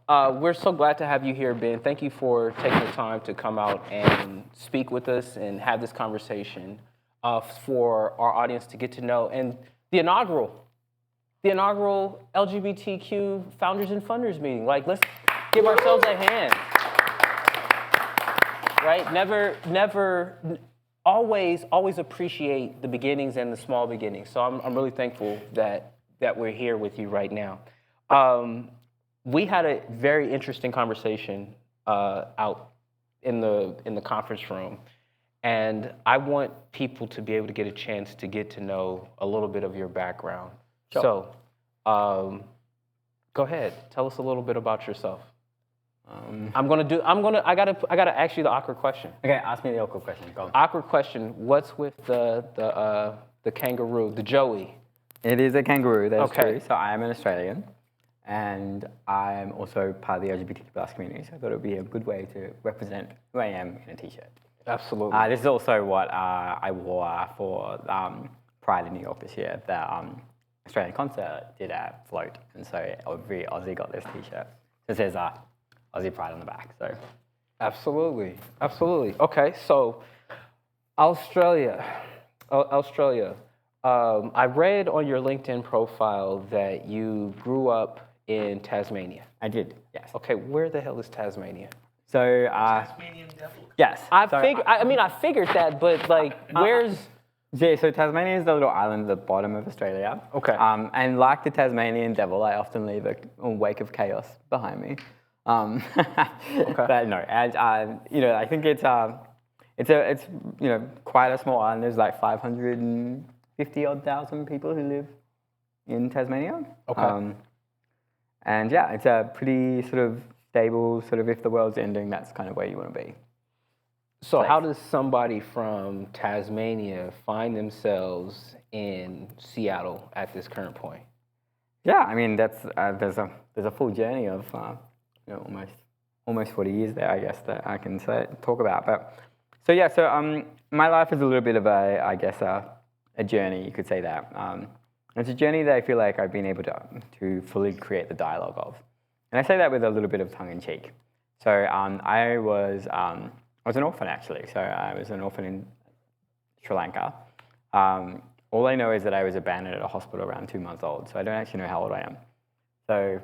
We're so glad to have you here, Ben. Thank you for taking the time to come out and speak with us and have this conversation for our audience to get to know. And the inaugural LGBTQ Founders and Funders meeting. Like, let's give ourselves a hand. Right? Always appreciate the beginnings and the small beginnings. So I'm really thankful that we're here with you right now. We had a very interesting conversation out in the conference room, and I want people to be able to get a chance to get to know a little bit of your background. Sure. So, go ahead. Tell us a little bit about yourself. I gotta ask you the awkward question. Okay, ask me the awkward question. Go on. Awkward question. What's with the kangaroo, the Joey? It is a kangaroo, that's Okay. true. So I am an Australian, and I'm also part of the LGBTQ+ community, so I thought it would be a good way to represent who I am in a t-shirt. Absolutely. This is also what I wore for Pride in New York this year. The Australian concert did a float, and so every Aussie got this t-shirt. It says Aussie Pride on the back, so. Absolutely. Okay, so Australia. I read on your LinkedIn profile that you grew up in Tasmania. I did, yes. Okay, where the hell is Tasmania? So, Tasmanian devil. yes. I figured that, but like, where's? Yeah, so Tasmania is the little island at the bottom of Australia. Okay. And like the Tasmanian devil, I often leave a wake of chaos behind me. Okay. But no, and I think it's quite a small island. There's like 550,000 people who live in Tasmania. Okay. And yeah, it's a pretty sort of stable, sort of if the world's ending, that's kind of where you want to be. So how does somebody from Tasmania find themselves in Seattle at this current point? Yeah, I mean that's there's a full journey of almost 40 years there, I guess, that I can talk about. But so my life is a little bit of a journey, you could say that. It's a journey that I feel like I've been able to fully create the dialogue of, and I say that with a little bit of tongue in cheek. So I was an orphan actually. So I was an orphan in Sri Lanka. All I know is that I was abandoned at a hospital around 2 months old. So I don't actually know how old I am. So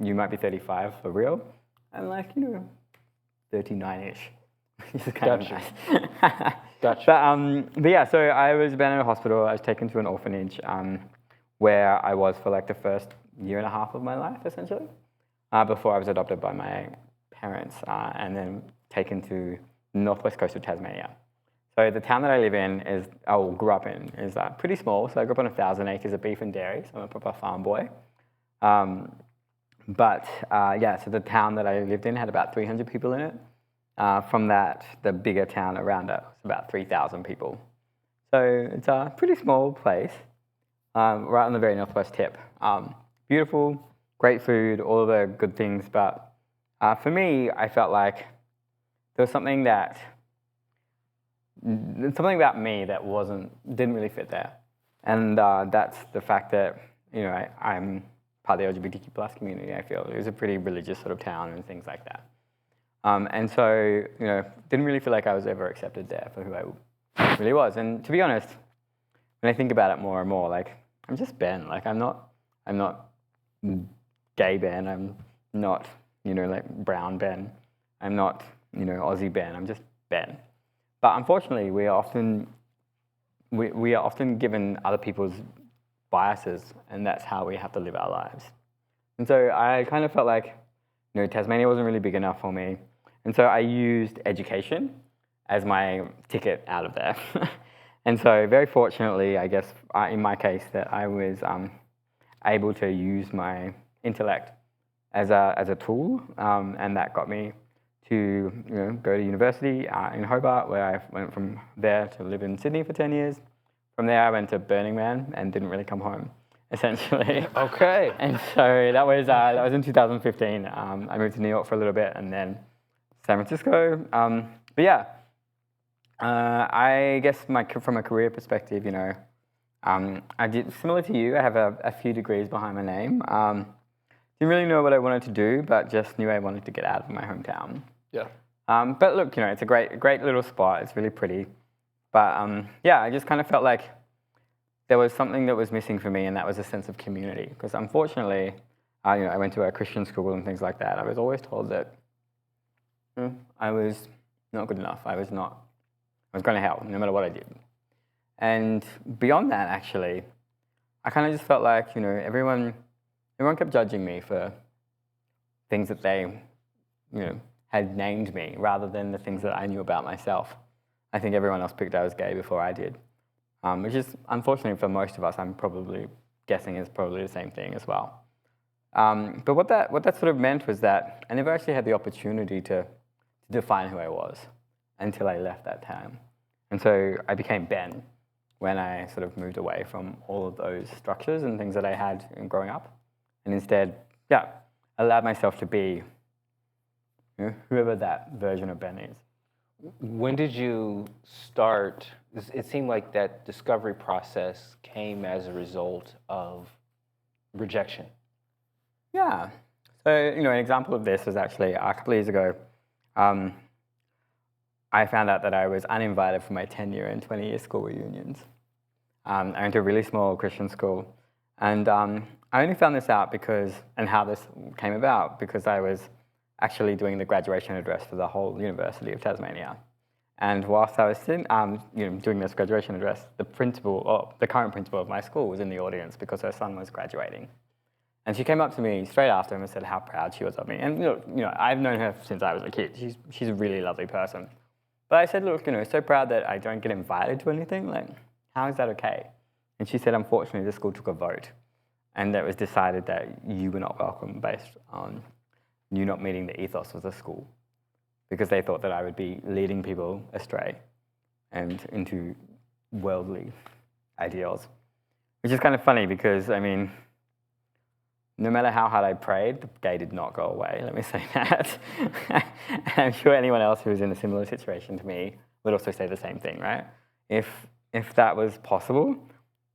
you might be 35 for real. I'm like 39-ish. Which is kind of nice. Gotcha. But yeah, so I was abandoned at a hospital. I was taken to an orphanage where I was for like the first year and a half of my life, essentially, before I was adopted by my parents and then taken to the northwest coast of Tasmania. So the town that I live in grew up in is pretty small. So I grew up on 1,000 acres of beef and dairy. So I'm a proper farm boy. So the town that I lived in had about 300 people in it. From that, the bigger town around it was about 3,000 people. So it's a pretty small place, right on the very northwest tip. Beautiful, great food, all of the good things. But for me, I felt like there was something about me that didn't really fit there. And that's the fact that, I'm part of the LGBTQ+ community, I feel. It was a pretty religious sort of town and things like that. And so, didn't really feel like I was ever accepted there for who I really was. And to be honest, when I think about it more and more, like, I'm just Ben. Like, I'm not gay Ben. I'm not, like brown Ben. I'm not, Aussie Ben. I'm just Ben. But unfortunately, we are often given other people's biases, and that's how we have to live our lives. And so I kind of felt like, Tasmania wasn't really big enough for me. And so I used education as my ticket out of there. And so very fortunately, I guess, in my case, that I was able to use my intellect as a tool, and that got me to go to university in Hobart, where I went from there to live in Sydney for 10 years. From there, I went to Burning Man and didn't really come home, essentially. Okay. And so that was in 2015. I moved to New York for a little bit, and then San Francisco. But yeah, I guess from a career perspective, I did similar to you. I have a few degrees behind my name. didn't really know what I wanted to do, but just knew I wanted to get out of my hometown. Yeah. But look, it's a great little spot. It's really pretty. But yeah, I just kind of felt like there was something that was missing for me, and that was a sense of community. Because unfortunately, I went to a Christian school and things like that. I was always told that I was not good enough. I was going to hell no matter what I did. And beyond that, actually, I kind of just felt like everyone kept judging me for things that they had named me rather than the things that I knew about myself. I think everyone else picked I was gay before I did, which is unfortunately for most of us. I'm probably guessing is probably the same thing as well. But what that sort of meant was that I never actually had the opportunity to define who I was until I left that town. And so I became Ben when I sort of moved away from all of those structures and things that I had in growing up. And instead, allowed myself to be whoever that version of Ben is. When did you start? It seemed like that discovery process came as a result of rejection. Yeah. So, an example of this was actually a couple of years ago. I found out that I was uninvited for my 10-year and 20-year school reunions. I went to a really small Christian school, and I only found this out and how this came about, because I was actually doing the graduation address for the whole University of Tasmania. And whilst I was doing this graduation address, the current principal of my school was in the audience because her son was graduating. And she came up to me straight after and said how proud she was of me. And I've known her since I was a kid. She's a really lovely person. But I said, look, so proud that I don't get invited to anything. Like, how is that okay? And she said, unfortunately, the school took a vote, and it was decided that you were not welcome based on you not meeting the ethos of the school, because they thought that I would be leading people astray and into worldly ideals, which is kind of funny because, no matter how hard I prayed, the gay did not go away, let me say that. And I'm sure anyone else who was in a similar situation to me would also say the same thing, right? If that was possible,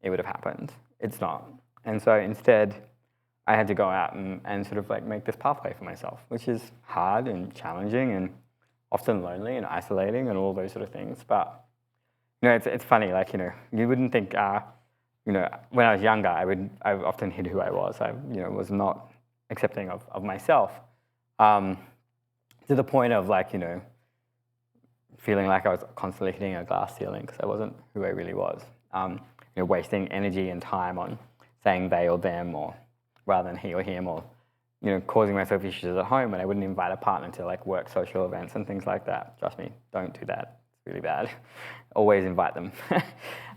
it would have happened. It's not. And so instead, I had to go out and sort of like make this pathway for myself, which is hard and challenging and often lonely and isolating and all those sort of things. But, it's funny, you wouldn't think, when I was younger, I often hid who I was. I, was not accepting of myself, to the point of feeling like I was constantly hitting a glass ceiling because I wasn't who I really was. Wasting energy and time on saying they or them, or rather than he or him, or causing myself issues at home when I wouldn't invite a partner to work social events and things like that. Trust me, don't do that. It's really bad. Always invite them.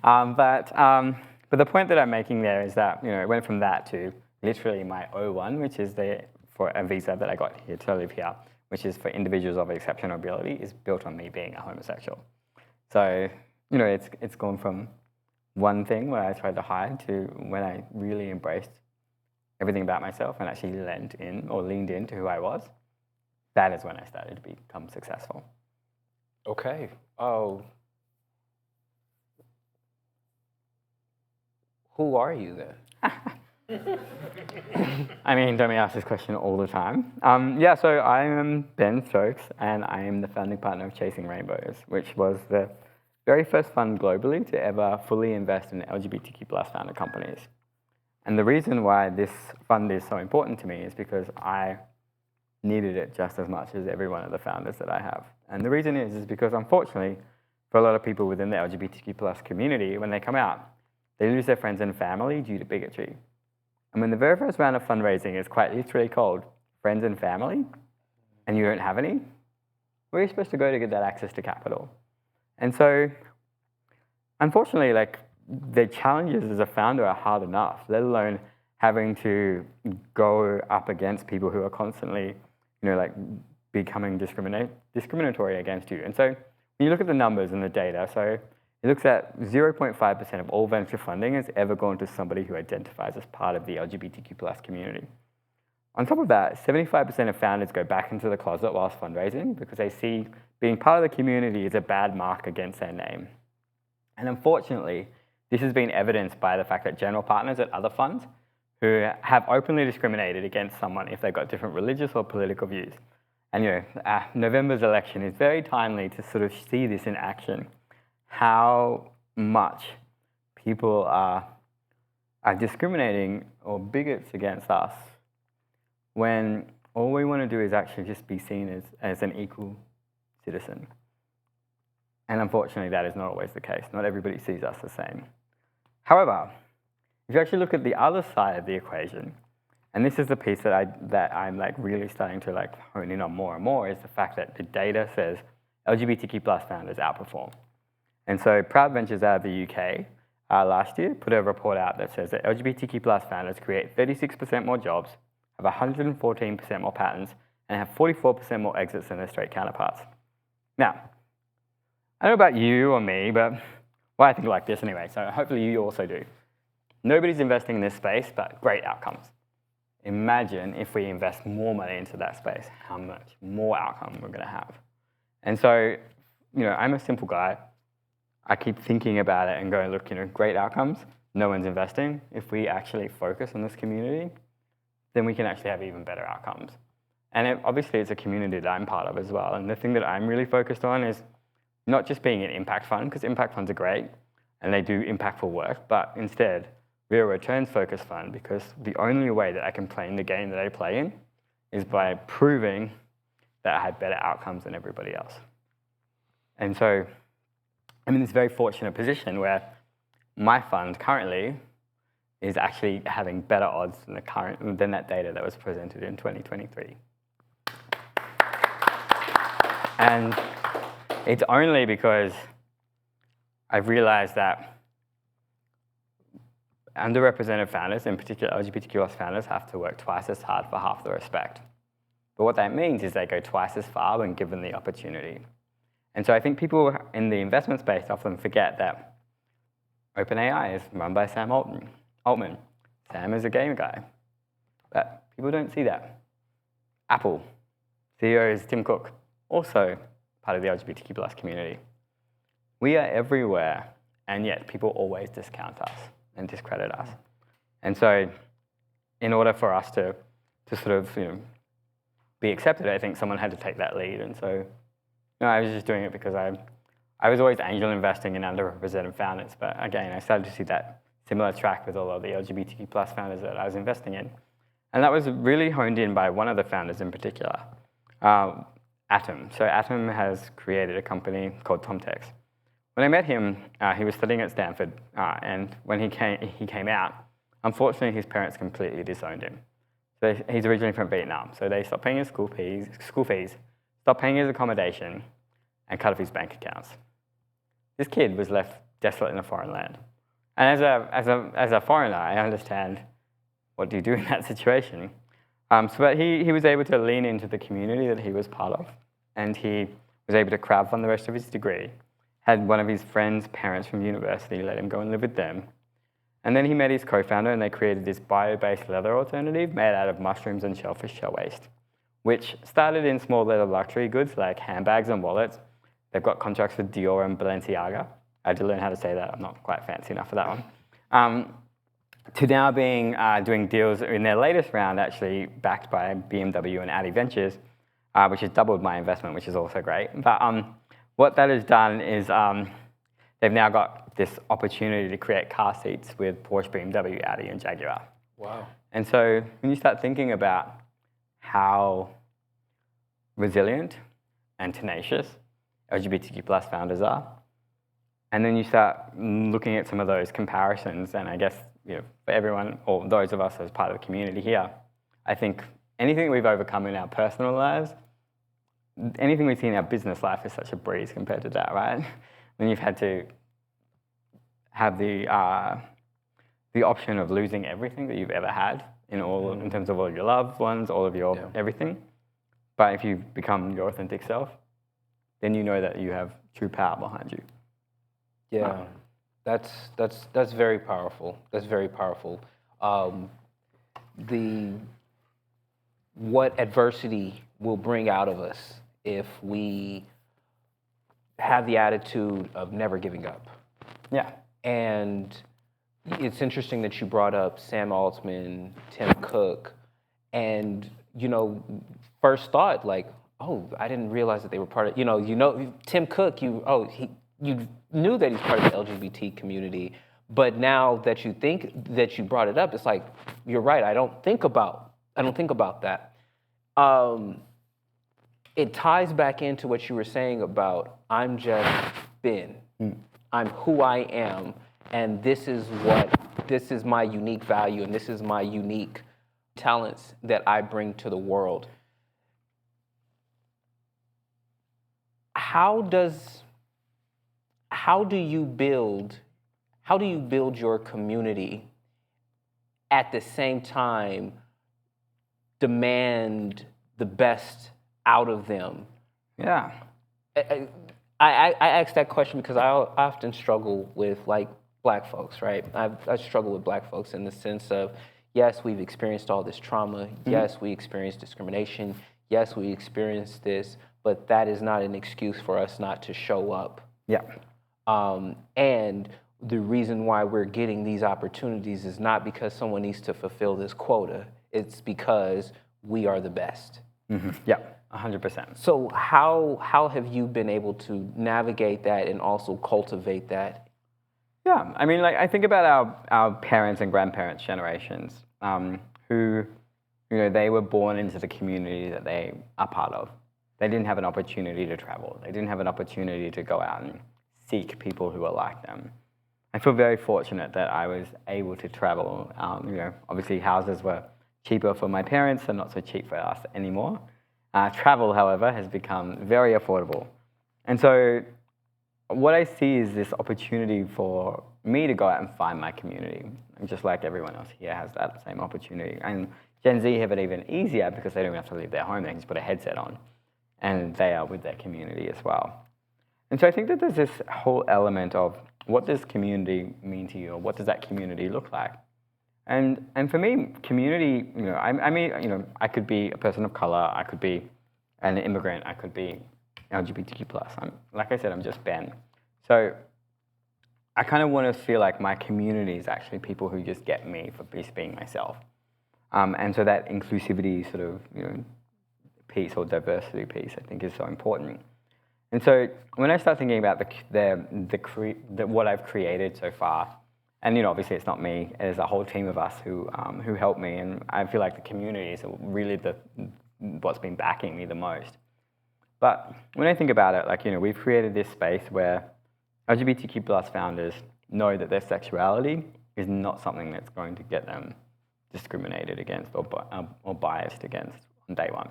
But the point that I'm making there is that it went from that to literally my O1, which is for a visa that I got here to live here, which is for individuals of exceptional ability, is built on me being a homosexual. So it's gone from one thing where I tried to hide to when I really embraced everything about myself and actually leaned into who I was. That is when I started to become successful. Okay. Oh. Who are you then? Don't we ask this question all the time? So I am Ben Stokes, and I am the founding partner of Chasing Rainbows, which was the very first fund globally to ever fully invest in LGBTQ+ founded companies. And the reason why this fund is so important to me is because I needed it just as much as every one of the founders that I have. And the reason is because, unfortunately, for a lot of people within the LGBTQ+ community, when they come out, they lose their friends and family due to bigotry. And when the very first round of fundraising is quite literally called friends and family, and you don't have any, where are you supposed to go to get that access to capital? And so, unfortunately, the challenges as a founder are hard enough, let alone having to go up against people who are constantly, becoming discriminatory against you. And so, when you look at the numbers and the data, so it looks at 0.5% of all venture funding has ever gone to somebody who identifies as part of the LGBTQ+ community. On top of that, 75% of founders go back into the closet whilst fundraising because they see being part of the community is a bad mark against their name. And unfortunately, this has been evidenced by the fact that general partners at other funds who have openly discriminated against someone if they've got different religious or political views. And November's election is very timely to sort of see this in action, how much people are discriminating or bigots against us when all we want to do is actually just be seen as an equal citizen. And unfortunately, that is not always the case. Not everybody sees us the same. However, if you actually look at the other side of the equation, and this is the piece that I'm like really starting to like hone in on more and more, is the fact that the data says LGBTQ plus founders outperform. And so Proud Ventures out of the UK last year put a report out that says that LGBTQ plus founders create 36% more jobs, have 114% more patents, and have 44% more exits than their straight counterparts. Now, I don't know about you or me, but I think like this anyway, so hopefully you also do. Nobody's investing in this space, but great outcomes. Imagine if we invest more money into that space, how much more outcome we're going to have. And so, I'm a simple guy. I keep thinking about it and going, look, great outcomes. No one's investing. If we actually focus on this community, then we can actually have even better outcomes. And obviously, it's a community that I'm part of as well. And the thing that I'm really focused on is not just being an impact fund, because impact funds are great and they do impactful work, but instead, we're a returns-focused fund because the only way that I can play in the game that I play in is by proving that I have better outcomes than everybody else. And so I'm in this very fortunate position where my fund currently is actually having better odds than that data that was presented in 2023. And it's only because I've realized that underrepresented founders, in particular LGBTQ+ founders, have to work twice as hard for half the respect. But what that means is they go twice as far when given the opportunity. And so I think people in the investment space often forget that OpenAI is run by Sam Altman. Sam is a game guy. But people don't see that. Apple, CEO is Tim Cook, also part of the LGBTQ+ community. We are everywhere, and yet people always discount us and discredit us. And so in order for us to sort of be accepted, I think someone had to take that lead. And so I was just doing it because I was always angel investing in underrepresented founders. But again, I started to see that similar track with all of the LGBTQ+ founders that I was investing in. And that was really honed in by one of the founders in particular, Atom. So Atom has created a company called Tomtex. When I met him, he was studying at Stanford, and when he came out, unfortunately his parents completely disowned him. So he's originally from Vietnam, so they stopped paying his school fees, stopped paying his accommodation, and cut off his bank accounts. This kid was left desolate in a foreign land. And as a foreigner, I understand what do you do in that situation. But he was able to lean into the community that he was part of, and he was able to crowdfund the rest of his degree. Had one of his friends' parents from university let him go and live with them. And then he met his co-founder and they created this bio-based leather alternative made out of mushrooms and shellfish shell waste, which started in small leather luxury goods like handbags and wallets. They've got contracts with Dior and Balenciaga. I had to learn how to say that. I'm not quite fancy enough for that one. To now doing deals in their latest round, actually backed by BMW and Audi Ventures, which has doubled my investment, which is also great. But what that has done is they've now got this opportunity to create car seats with Porsche, BMW, Audi, and Jaguar. Wow. And so when you start thinking about how resilient and tenacious LGBTQ+ founders are, and then you start looking at some of those comparisons, and I guess for everyone, or those of us as part of the community here, I think anything we've overcome in our personal lives, anything we see in our business life is such a breeze compared to that, right? When you've had to have the option of losing everything that you've ever had in terms of all of your loved ones, all of your everything. But if you become your authentic self, then you know that you have true power behind you. Yeah, that's very powerful. That's very powerful. What adversity will bring out of us if we have the attitude of never giving up. Yeah. And it's interesting that you brought up Sam Altman, Tim Cook, and first thought like, oh, I didn't realize that they were part of. Tim Cook. You knew that he's part of the LGBT community, but now that you think that you brought it up, it's like you're right. I don't think about that. It ties back into what you were saying about I'm just Ben. I'm who I am, and this is my unique value, and this is my unique talents that I bring to the world. How do you build your community at the same time demand the best out of them? Yeah. I ask that question because I often struggle with like Black folks, right? I struggle with Black folks in the sense of, yes, we've experienced all this trauma. Yes, we experienced discrimination. Yes, we experienced this, but that is not an excuse for us not to show up. Yeah. And the reason why we're getting these opportunities is not because someone needs to fulfill this quota. It's because we are the best. Yeah, 100%. So how have you been able to navigate that and also cultivate that? Yeah, I mean, like I think about our parents and grandparents' generations, who, they were born into the community that they are part of. They didn't have an opportunity to travel. They didn't have an opportunity to go out and seek people who are like them. I feel very fortunate that I was able to travel. Obviously houses were cheaper for my parents and not so cheap for us anymore. Travel, however, has become very affordable. And so what I see is this opportunity for me to go out and find my community. And just like everyone else here has that same opportunity. And Gen Z have it even easier because they don't have to leave their home. They can just put a headset on and they are with their community as well. And so I think that there's this whole element of what does community mean to you, or what does that community look like? And for me, community, I could be a person of color, I could be an immigrant, I could be LGBTQ+. Like I said, I'm just Ben. So I kind of want to feel like my community is actually people who just get me for just being myself. And so that inclusivity sort of, piece or diversity piece, I think is so important. And so when I start thinking about what I've created so far, and obviously it's not me, there's a whole team of us who help me, and I feel like the community is really what's been backing me the most. But when I think about it, we've created this space where LGBTQ+ founders know that their sexuality is not something that's going to get them discriminated against or biased against on day one.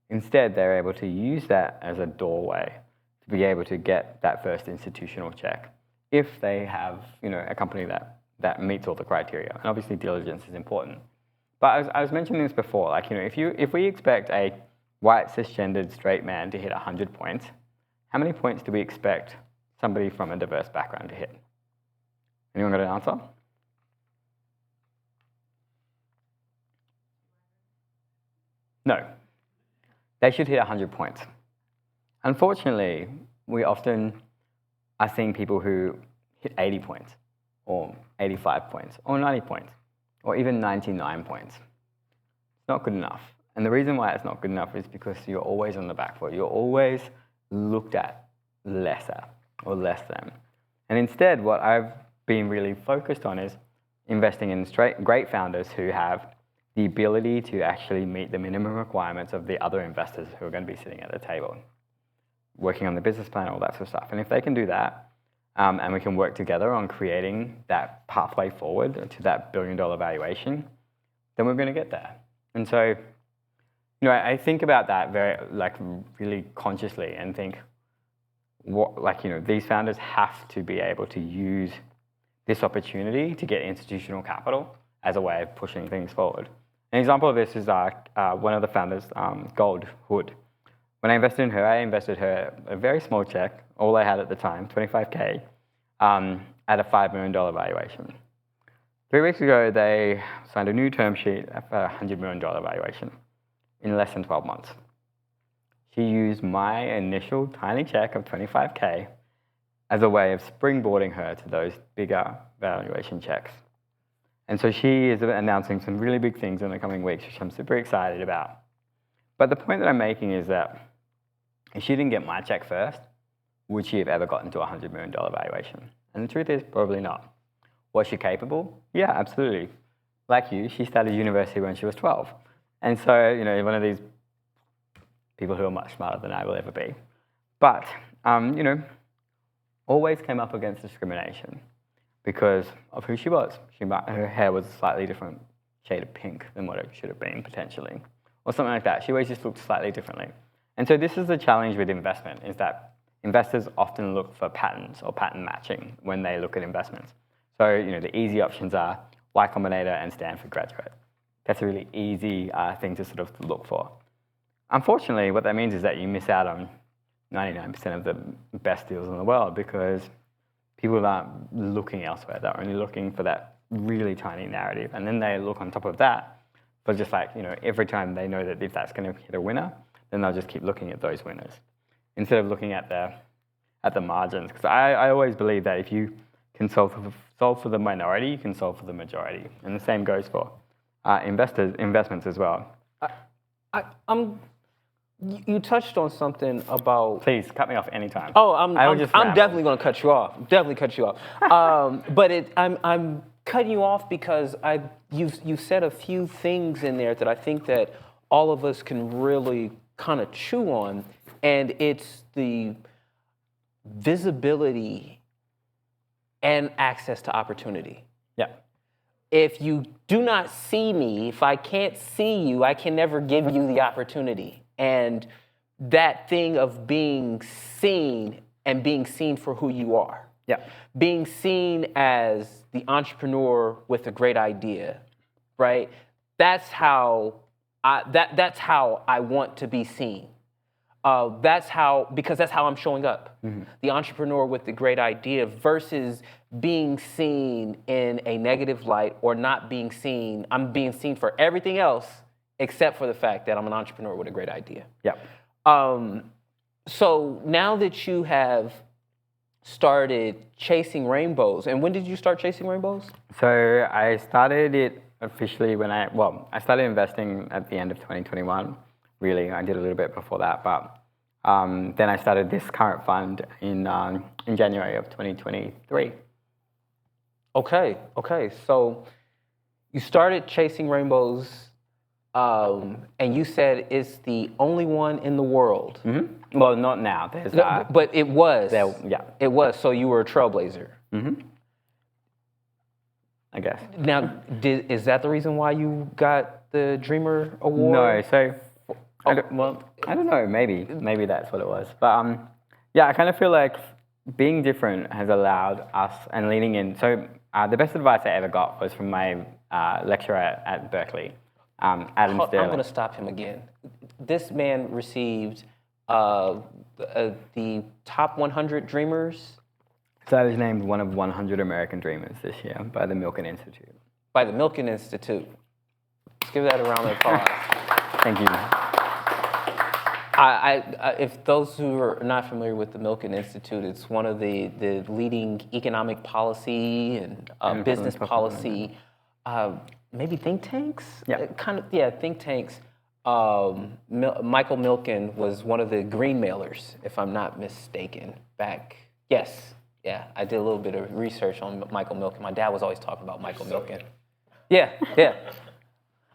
Instead, they're able to use that as a doorway to be able to get that first institutional check if they have, a company that meets all the criteria. And obviously, diligence is important. But I was mentioning this before, if we expect a white, cisgendered, straight man to hit 100 points, how many points do we expect somebody from a diverse background to hit? Anyone got an answer? No. They should hit 100 points. Unfortunately, we often are seeing people who hit 80 points, or 85 points, or 90 points, or even 99 points. It's not good enough. And the reason why it's not good enough is because you're always on the back foot. You're always looked at lesser or less than. And instead, what I've been really focused on is investing in great founders who have the ability to actually meet the minimum requirements of the other investors who are going to be sitting at the table, working on the business plan, all that sort of stuff. And if they can do that, and we can work together on creating that pathway forward to that billion-dollar valuation, then we're going to get there. And so, I think about that very, really consciously and think, these founders have to be able to use this opportunity to get institutional capital as a way of pushing things forward. An example of this is one of the founders, Gold Hood. When I invested in her a very small check, all I had at the time, $25K, at a $5 million valuation. 3 weeks ago, they signed a new term sheet at a $100 million valuation in less than 12 months. She used my initial tiny check of $25K as a way of springboarding her to those bigger valuation checks. And so she is announcing some really big things in the coming weeks, which I'm super excited about. But the point that I'm making is that if she didn't get my check first, would she have ever gotten to a $100 million valuation? And the truth is, probably not. Was she capable? Yeah, absolutely. Like you, she started university when she was 12. And so, you know, one of these people who are much smarter than I will ever be. But, you know, always came up against discrimination because of who she was. Her hair was a slightly different shade of pink than what it should have been, potentially, or something like that. She always just looked slightly differently. And so this is the challenge with investment, is that investors often look for patterns or pattern matching when they look at investments. So, you know, the easy options are Y Combinator and Stanford graduate. That's a really easy thing to sort of look for. Unfortunately, what that means is that you miss out on 99% of the best deals in the world because people aren't looking elsewhere. They're only looking for that really tiny narrative. And then they look on top of that for just like, you know, every time they know that if that's going to hit a winner, then they'll just keep looking at those winners instead of looking at the margins. Because I always believe that if you can solve for the minority, you can solve for the majority. And the same goes for investments as well. You touched on something about... Please, cut me off anytime. Oh, I'm definitely going to cut you off. Definitely cut you off. But I'm cutting you off because you said a few things in there that I think that all of us can really kind of chew on, and it's the visibility and access to opportunity. Yeah. If you do not see me, if I can't see you, I can never give you the opportunity. And that thing of being seen and being seen for who you are. Yeah. Being seen as the entrepreneur with a great idea, right? That's how I want to be seen. Because that's how I'm showing up. Mm-hmm. The entrepreneur with the great idea versus being seen in a negative light or not being seen. I'm being seen for everything else except for the fact that I'm an entrepreneur with a great idea. Yeah. So now that you have started chasing rainbows, and when did you start chasing rainbows? So I started it officially I started investing at the end of 2021. Really, I did a little bit before that, but then I started this current fund in January of 2023. Okay. So you started chasing rainbows. And you said it's the only one in the world. Mm-hmm. Well, not now. But it was. Yeah. It was. So you were a trailblazer. Mm-hmm. I guess. Now, is that the reason why you got the Dreamer Award? No. So, I don't know. Maybe that's what it was. But yeah, I kind of feel like being different has allowed us and leaning in. So the best advice I ever got was from my lecturer at Berkeley. Adam Sterling. I'm going to stop him again. This man received the top 100 dreamers. So I was named one of 100 American dreamers this year by the Milken Institute. By the Milken Institute. Let's give that a round of applause. Thank you. If those who are not familiar with the Milken Institute, it's one of the leading economic policy and business policy maybe think tanks? Yeah. Think tanks. Michael Milken was one of the green mailers, if I'm not mistaken, back. Yes. Yeah, I did a little bit of research on Michael Milken. My dad was always talking about Michael Milken. Yeah.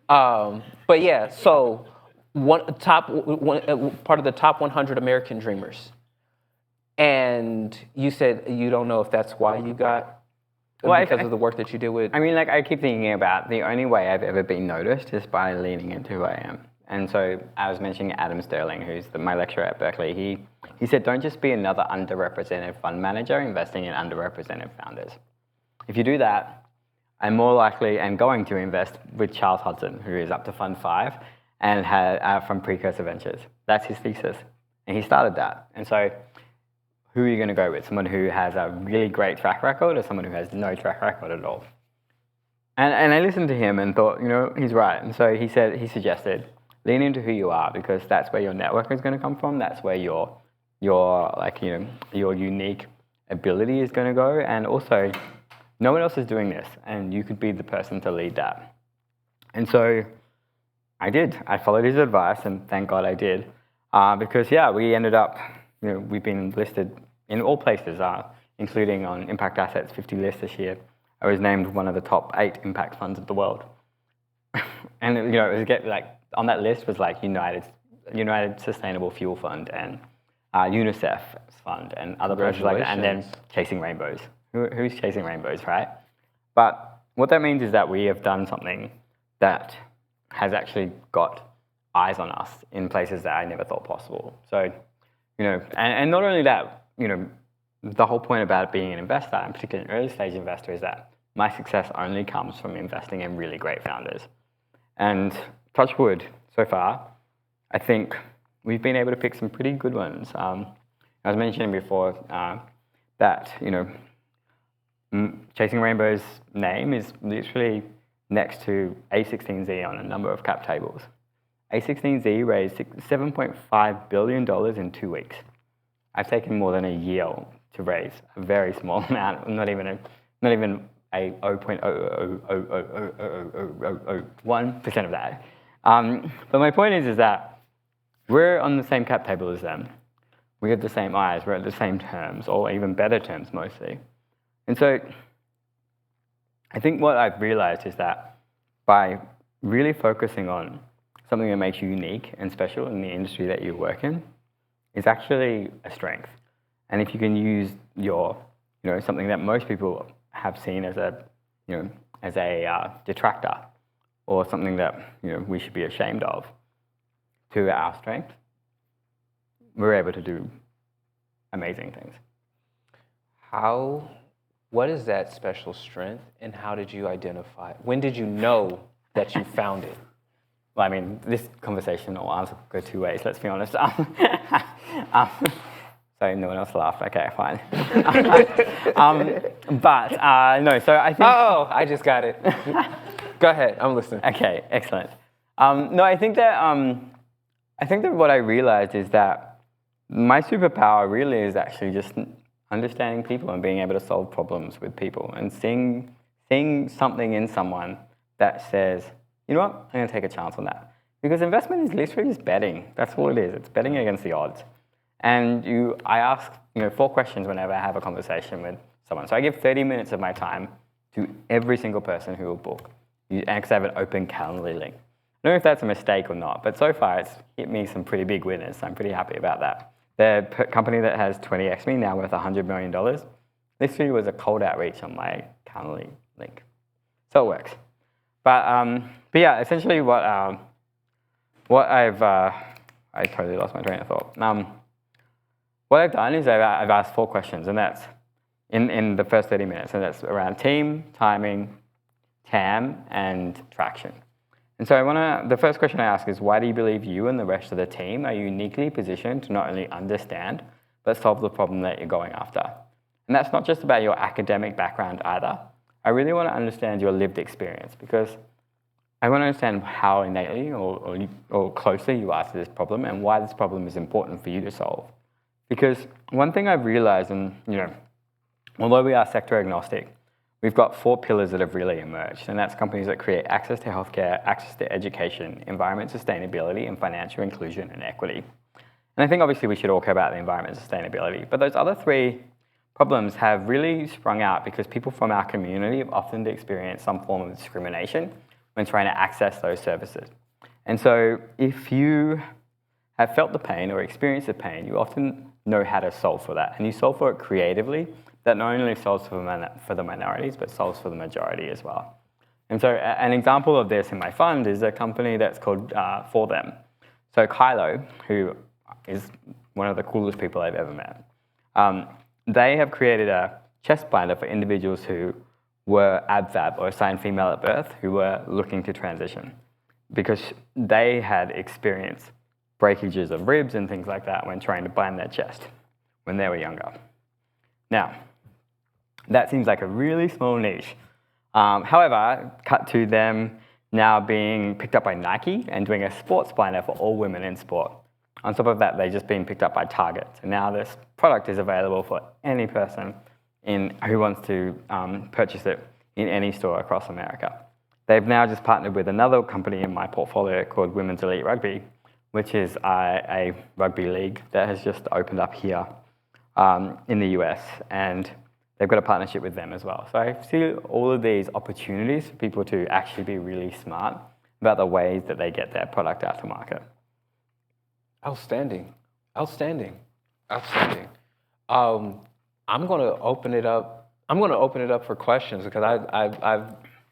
But yeah, so part of the top 100 American dreamers. And you said you don't know if that's why you got... because of the work that you did with... I mean, like, I keep thinking about the only way I've ever been noticed is by leaning into who I am. And so I was mentioning Adam Sterling, who's my lecturer at Berkeley. He said, don't just be another underrepresented fund manager investing in underrepresented founders. If you do that, I'm more likely and going to invest with Charles Hudson, who is up to Fund 5, and from Precursor Ventures. That's his thesis. And he started that. And so... who are you going to go with? Someone who has a really great track record or someone who has no track record at all? And I listened to him and thought, he's right. And so he suggested, lean into who you are because that's where your network is going to come from. That's where your unique ability is going to go. And also no one else is doing this, and you could be the person to lead that. And so I did. I followed his advice, and thank God I did, because we ended up, we've been listed in all places, including on Impact Assets 50 list this year. I was named one of the top 8 impact funds of the world. And it was on that list was like United Sustainable Fuel Fund and UNICEF Fund and other places like that, and then Chasing Rainbows. Who's chasing rainbows, right? But what that means is that we have done something that has actually got eyes on us in places that I never thought possible. So, and not only that, the whole point about being an investor, and particularly an early stage investor, is that my success only comes from investing in really great founders. And touch wood, so far, I think we've been able to pick some pretty good ones. I was mentioning before that, Chasing Rainbow's name is literally next to A16Z on a number of cap tables. A16Z raised $7.5 billion in 2 weeks. I've taken more than a year to raise a very small amount, not even a 0.0000001% of that. But my point is that we're on the same cap table as them. We have the same eyes, we're at the same terms, or even better terms mostly. And so I think what I've realized is that by really focusing on something that makes you unique and special in the industry that you work in is actually a strength. And if you can use your, something that most people have seen as a detractor or something that, we should be ashamed of to our strength, we're able to do amazing things. What is that special strength, and how did you identify it? When did you know that you found it? Well, I mean, this conversation will answer go 2 ways, let's be honest. So no one else laughed. Okay, fine. No, so I think... Oh, I just got it. Go ahead, I'm listening. Okay, excellent. No, I think that what I realized is that my superpower really is actually just understanding people and being able to solve problems with people and seeing something in someone that says, you know what, I'm going to take a chance on that. Because investment is literally just betting. That's all it is. It's betting against the odds. And I ask 4 questions whenever I have a conversation with someone. So I give 30 minutes of my time to every single person who will book. Because I have an open Calendly link. I don't know if that's a mistake or not, but so far it's hit me some pretty big winners. So I'm pretty happy about that. The company that has 20x me, now worth $100 million, literally was a cold outreach on my Calendly link. So it works. But yeah, essentially what I've... I totally lost my train of thought. What I've done is I've asked 4 questions, and that's in the first 30 minutes, and that's around team, timing, TAM, and traction. And so the first question I ask is, why do you believe you and the rest of the team are uniquely positioned to not only understand, but solve the problem that you're going after? And that's not just about your academic background either. I really want to understand your lived experience, because I want to understand how innately or closely you are to this problem and why this problem is important for you to solve. Because one thing I've realized, and although we are sector agnostic, we've got 4 pillars that have really emerged, and that's companies that create access to healthcare, access to education, environment sustainability, and financial inclusion and equity. And I think obviously we should all care about the environment sustainability, but those other 3 problems have really sprung out because people from our community have often experienced some form of discrimination when trying to access those services. And so if you have felt the pain or experienced the pain, you often know how to solve for that. And you solve for it creatively. That not only solves for the minorities, but solves for the majority as well. And so an example of this in my fund is a company that's called For Them. So Kylo, who is one of the coolest people I've ever met, they have created a chest binder for individuals who were ABFAB, or assigned female at birth, who were looking to transition, because they had experienced breakages of ribs and things like that when trying to bind their chest when they were younger. Now, that seems like a really small niche. However, cut to them now being picked up by Nike and doing a sports binder for all women in sport. On top of that, they've just been picked up by Target. And now this product is available for any person in who wants to purchase it in any store across America. They've now just partnered with another company in my portfolio called Women's Elite Rugby, which is a rugby league that has just opened up here in the US, and they've got a partnership with them as well. So I see all of these opportunities for people to actually be really smart about the ways that they get their product out to market. Outstanding. Outstanding. Outstanding. I'm going to open it up. I'm going to open it up for questions because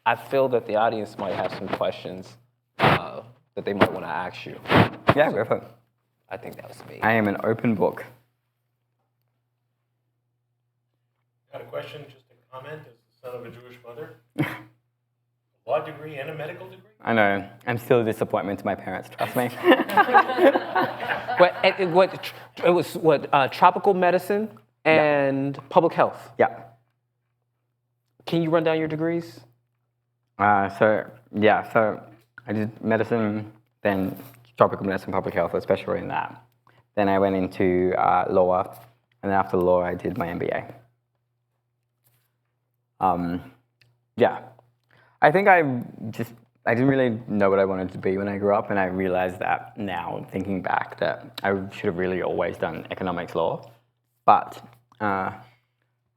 I feel that the audience might have some questions that they might want to ask you. Yeah, go for it. I think that was me. I am an open book. Got a question, just a comment, as the son of a Jewish mother. A law degree and a medical degree? I know. I'm still a disappointment to my parents, trust me. It was tropical medicine and public health. Yeah. Can you run down your degrees? So I did medicine, then tropical medicine, public health, especially in that. Then I went into law, and then after law, I did my MBA. I think I didn't really know what I wanted to be when I grew up, and I realized that now, thinking back, that I should have really always done economics law. But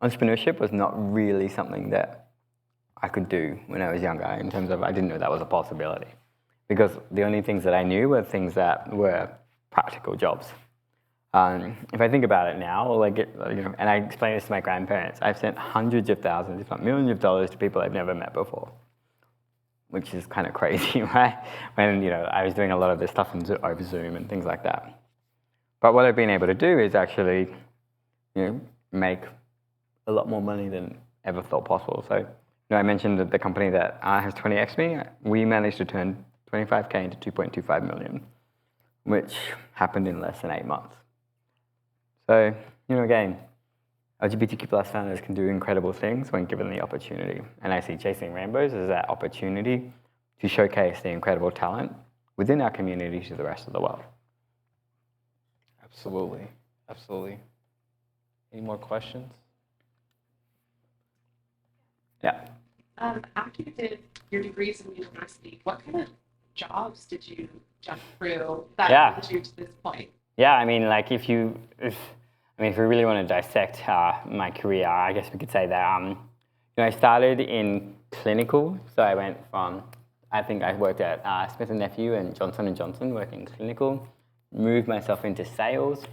entrepreneurship was not really something that I could do when I was younger, in terms of I didn't know that was a possibility. Because the only things that I knew were things that were practical jobs. If I think about it now, and I explain this to my grandparents, I've sent hundreds of thousands, if not millions of dollars to people I've never met before, which is kind of crazy, right? When I was doing a lot of this stuff over Zoom and things like that. But what I've been able to do is actually, make a lot more money than ever thought possible. So, I mentioned that the company that has 20x me, we managed to turn 25K into 2.25 million, which happened in less than 8 months. So, again, LGBTQ plus founders can do incredible things when given the opportunity. And I see Chasing Rainbows as that opportunity to showcase the incredible talent within our community to the rest of the world. Absolutely. Absolutely. Any more questions? Yeah. After you did your degrees in university, what kind of jobs did you jump through that led you to this point? Yeah, if we really want to dissect my career, I guess we could say that I started in clinical. So I went from, I worked at Smith & Nephew and Johnson & Johnson working clinical, moved myself into sales.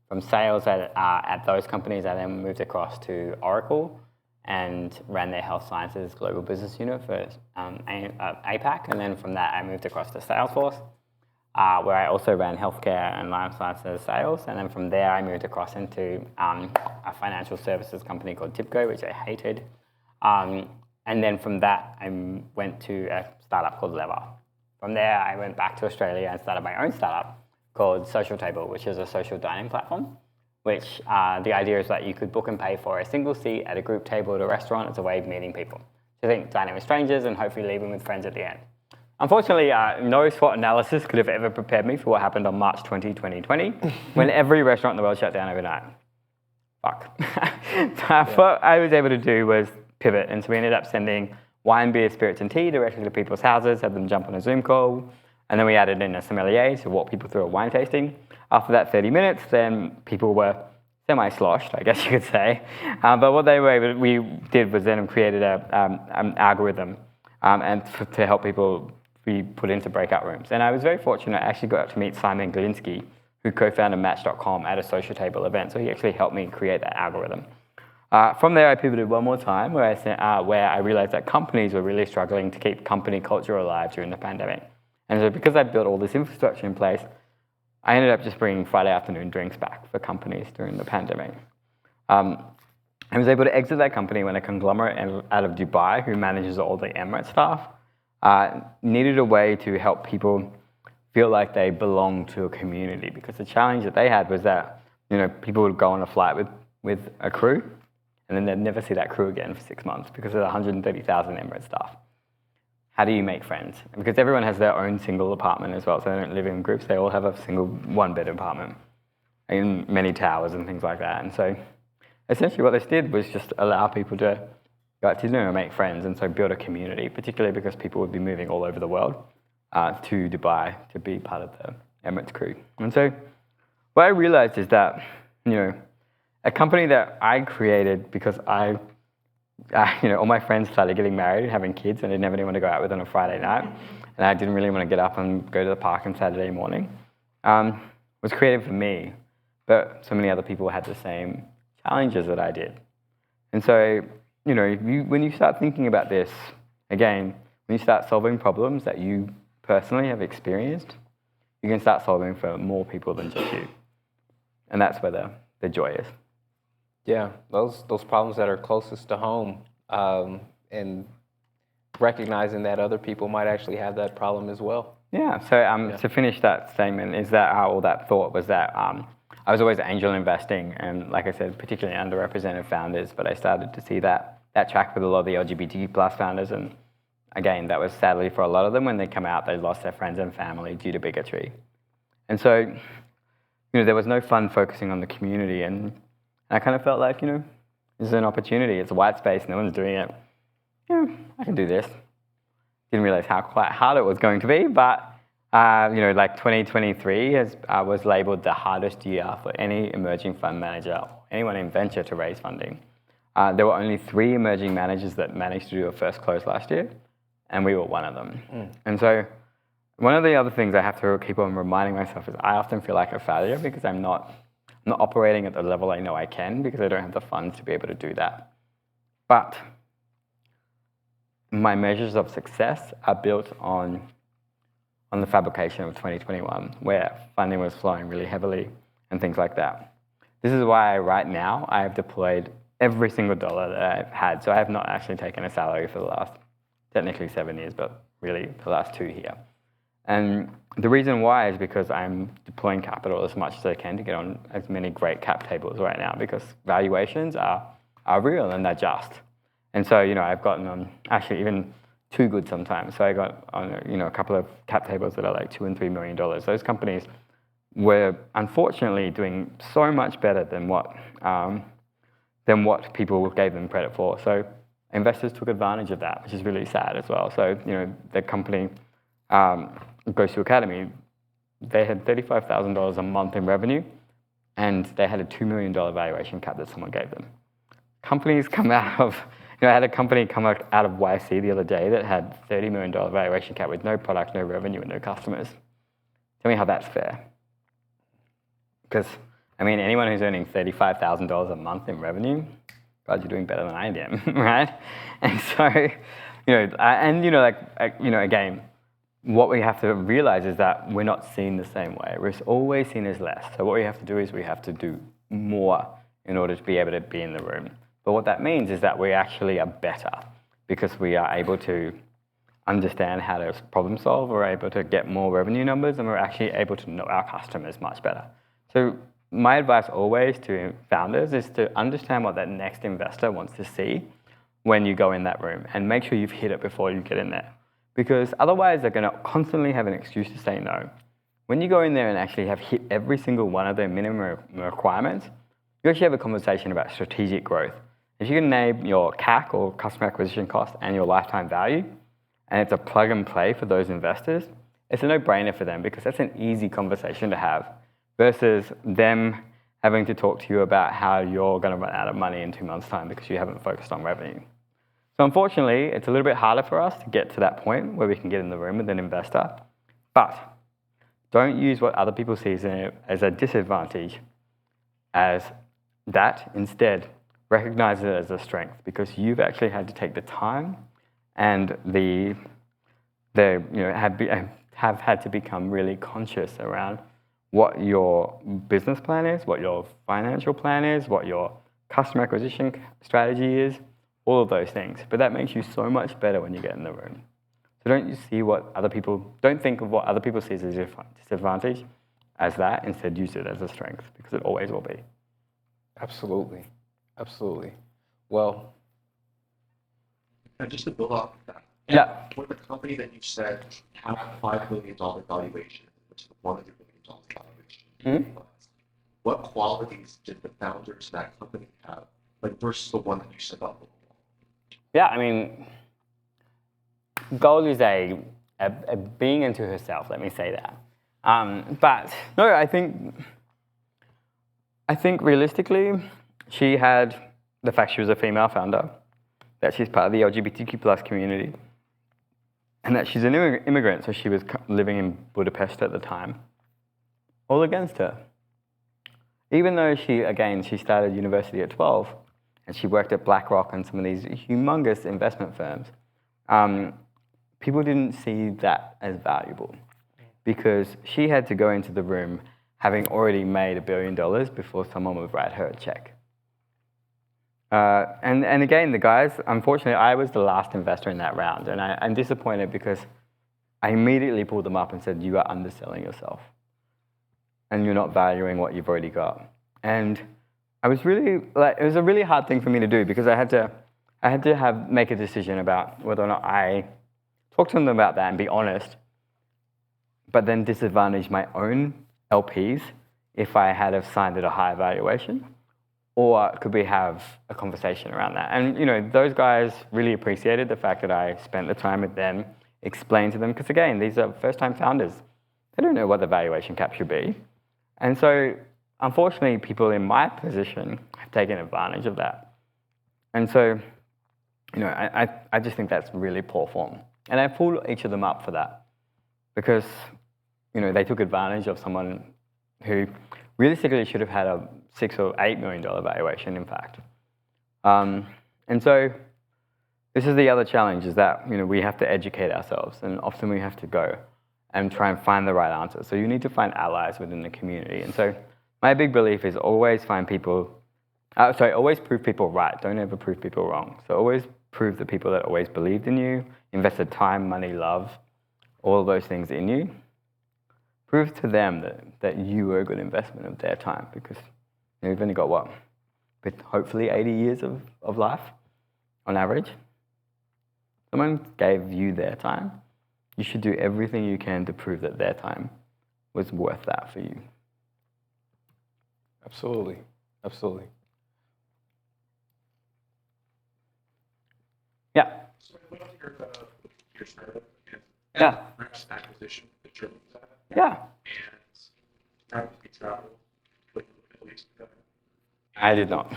From sales at those companies, I then moved across to Oracle and ran their health sciences global business unit for APAC. And then from that, I moved across to Salesforce, where I also ran healthcare and life sciences sales. And then from there, I moved across into a financial services company called Tipco, which I hated. And then from that, I went to a startup called Lever. From there, I went back to Australia and started my own startup called Social Table, which is a social dining platform, which the idea is that you could book and pay for a single seat at a group table at a restaurant as a way of meeting people. So think dining with strangers and hopefully leaving with friends at the end. Unfortunately, no SWOT analysis could have ever prepared me for what happened on March 2020, when every restaurant in the world shut down overnight. Fuck. What I was able to do was pivot, and so we ended up sending wine, beer, spirits, and tea directly to people's houses, had them jump on a Zoom call, and then we added in a sommelier to walk people through a wine tasting. After that 30 minutes, then people were semi-sloshed, I guess you could say. But what we did was then created an algorithm to help people be put into breakout rooms. And I was very fortunate. I actually got to meet Simon Galinsky, who co-founded Match.com at a Social Table event. So he actually helped me create that algorithm. From there, I pivoted one more time where I realized that companies were really struggling to keep company culture alive during the pandemic. And so because I built all this infrastructure in place, I ended up just bringing Friday afternoon drinks back for companies during the pandemic. I was able to exit that company when a conglomerate out of Dubai, who manages all the Emirates staff, needed a way to help people feel like they belong to a community. Because the challenge that they had was that people would go on a flight with a crew, and then they'd never see that crew again for 6 months because there's 130,000 Emirates staff. How do you make friends? Because everyone has their own single apartment as well, so they don't live in groups. They all have a single one-bed apartment in many towers and things like that. And so essentially what this did was just allow people to go out to dinner and make friends, and so build a community, particularly because people would be moving all over the world to Dubai to be part of the Emirates crew. And so what I realized is that, a company that I created because all my friends started getting married and having kids, and I didn't have anyone to go out with on a Friday night, and I didn't really want to get up and go to the park on Saturday morning, was created for me, but so many other people had the same challenges that I did. And so, when you start thinking about this, again, when you start solving problems that you personally have experienced, you can start solving for more people than just you. And that's where the joy is. Yeah, those problems that are closest to home, and recognizing that other people might actually have that problem as well. Yeah, so to finish that statement is that, or that thought was that I was always angel investing, and like I said, particularly underrepresented founders, but I started to see that track with a lot of the LGBTQ plus founders, and again, that was sadly for a lot of them, when they come out, they lost their friends and family due to bigotry. And so, there was no fun focusing on the community, and I kind of felt like, this is an opportunity, it's a white space, no one's doing it. I can do this. Didn't realize how quite hard it was going to be, but 2023 was labeled the hardest year for any emerging fund manager, anyone in venture to raise funding. There were only 3 emerging managers that managed to do a first close last year, and we were one of them. And so one of the other things I have to keep on reminding myself is I often feel like a failure because I'm not operating at the level I know I can, because I don't have the funds to be able to do that. But my measures of success are built on the fabrication of 2021, where funding was flowing really heavily and things like that. This is why right now I have deployed every single dollar that I've had. So I have not actually taken a salary for the last, technically 7 years, but really the last 2 here. And the reason why is because I'm deploying capital as much as I can to get on as many great cap tables right now, because valuations are real and they're just. And so, I've gotten on actually even too good sometimes. So I got on, a couple of cap tables that are like $2 and $3 million. Those companies were unfortunately doing so much better than what people gave them credit for. So investors took advantage of that, which is really sad as well. So, the company goes to Academy. They had $35,000 a month in revenue, and they had a $2 million valuation cap that someone gave them. Companies come out of, I had a company come out of YC the other day that had $30 million valuation cap with no product, no revenue, and no customers. Tell me how that's fair. Because, anyone who's earning $35,000 a month in revenue, God, you're doing better than I am, right? And so, again, what we have to realize is that we're not seen the same way. We're always seen as less. So what we have to do is we have to do more in order to be able to be in the room. But what that means is that we actually are better, because we are able to understand how to problem solve, we're able to get more revenue numbers, and we're actually able to know our customers much better. So my advice always to founders is to understand what that next investor wants to see when you go in that room, and make sure you've hit it before you get in there. Because otherwise they're going to constantly have an excuse to say no. When you go in there and actually have hit every single one of their minimum requirements, you actually have a conversation about strategic growth. If you can name your CAC, or customer acquisition cost, and your lifetime value, and it's a plug and play for those investors, it's a no-brainer for them, because that's an easy conversation to have, versus them having to talk to you about how you're going to run out of money in 2 months' time because you haven't focused on revenue. So unfortunately, it's a little bit harder for us to get to that point where we can get in the room with an investor. But don't use what other people see as a disadvantage as that. Instead, recognize it as a strength, because you've actually had to take the time and have had to become really conscious around what your business plan is, what your financial plan is, what your customer acquisition strategy is, all of those things. But that makes you so much better when you get in the room. So don't think of what other people see as a disadvantage as that. Instead, use it as a strength, because it always will be. Absolutely. Absolutely. Well, And just to build off of that, Yeah. with the company that you said had a $5 million valuation, which is a $100 million valuation, what qualities did the founders of that company have like versus the one that you set up? Yeah, I mean, goal is a being into herself. Let me say that. But no, I think realistically, she had the fact she was a female founder, that she's part of the LGBTQ plus community, and that she's an immigrant, so she was living in Budapest at the time, all against her. Even though she started university at 12, and she worked at BlackRock and some of these humongous investment firms, people didn't see that as valuable because she had to go into the room having already made $1 billion before someone would write her a check. And again, the guys, unfortunately, I was the last investor in that round, and I'm disappointed because I immediately pulled them up and said, you are underselling yourself, and you're not valuing what you've already got. And I was really, it was a really hard thing for me to do because I had to make a decision about whether or not I talk to them about that and be honest, but then disadvantage my own LPs if I had have signed at a higher valuation. Or could we have a conversation around that? And those guys really appreciated the fact that I spent the time with them, explained to them, because again, these are first-time founders. They don't know what the valuation cap should be. And so, unfortunately, people in my position have taken advantage of that. And so, I just think that's really poor form. And I pulled each of them up for that because, they took advantage of someone who realistically should have had a $6 or $8 million valuation, in fact. And so this is the other challenge, is that we have to educate ourselves, and often we have to go and try and find the right answer. So you need to find allies within the community. And so my big belief is always always prove people right. Don't ever prove people wrong. So always prove the people that always believed in you, invested time, money, love, all of those things in you. Prove to them that you were a good investment of their time, because you've only got but hopefully 80 years of life on average. Someone gave you their time. You should do everything you can to prove that their time was worth that for you. Absolutely. Absolutely. Yeah. So I love your startup and Yeah. next acquisition that you're looking at. Yeah. And how did you travel with the Middle East? I did not.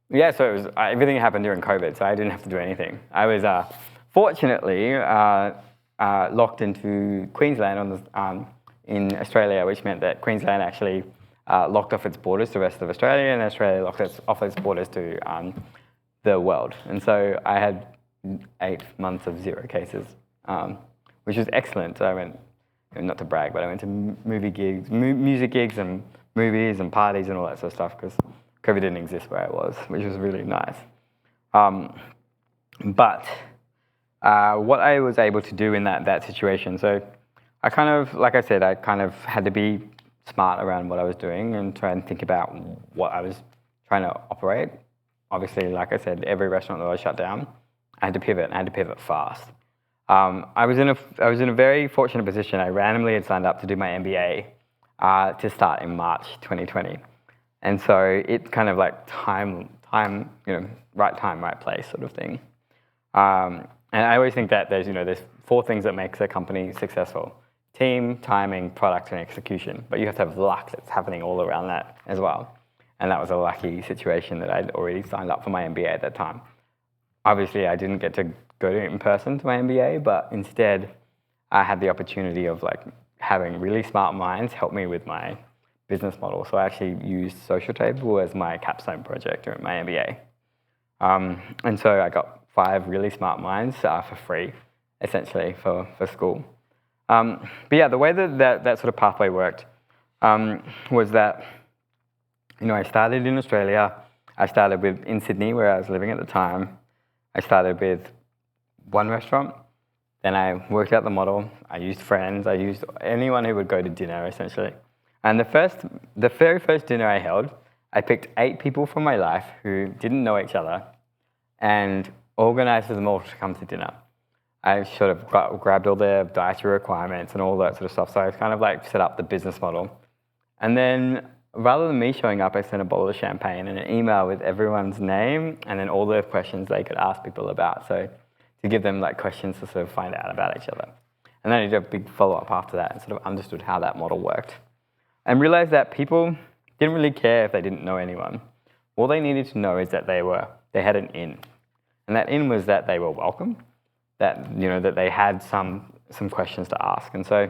Yeah, so it was, everything happened during COVID, so I didn't have to do anything. I was fortunately locked into Queensland in Australia, which meant that Queensland actually locked off its borders to the rest of Australia, and Australia locked off its borders to the world. And so I had 8 months of 0 cases, which was excellent. So I went, not to brag, but I went to music gigs and movies and parties and all that sort of stuff, because COVID didn't exist where I was, which was really nice. But what I was able to do in that situation, so I kind of, like I said, I kind of had to be smart around what I was doing and try and think about what I was trying to operate. Obviously, like I said, every restaurant that was shut down, I had to pivot, and I had to pivot fast. I was in a very fortunate position. I randomly had signed up to do my MBA to start in March 2020. And so it kind of like right time, right place sort of thing. And I always think that there's 4 things that makes a company successful: team, timing, product, and execution. But you have to have luck that's happening all around that as well. And that was a lucky situation that I'd already signed up for my MBA at that time. Obviously, I didn't get to go in person to my MBA, but instead I had the opportunity of having really smart minds help me with my business model. So I actually used Social Table as my capstone project during my MBA. And so I got 5 really smart minds for free, essentially, for school. But yeah, the way that sort of pathway worked was that, I started in Australia. I started in Sydney, where I was living at the time. I started with 1 restaurant. Then I worked out the model. I used friends. I used anyone who would go to dinner, essentially. And the very first dinner I held, I picked 8 people from my life who didn't know each other and organized for them all to come to dinner. I sort of grabbed all their dietary requirements and all that sort of stuff. So I kind of set up the business model. And then rather than me showing up, I sent a bottle of champagne and an email with everyone's name and then all the questions they could ask people about. So to give them like questions to sort of find out about each other. And then I did a big follow-up after that and sort of understood how that model worked. And realized that people didn't really care if they didn't know anyone. All they needed to know is that they had an in. And that in was that they were welcome, that, that they had some questions to ask. And so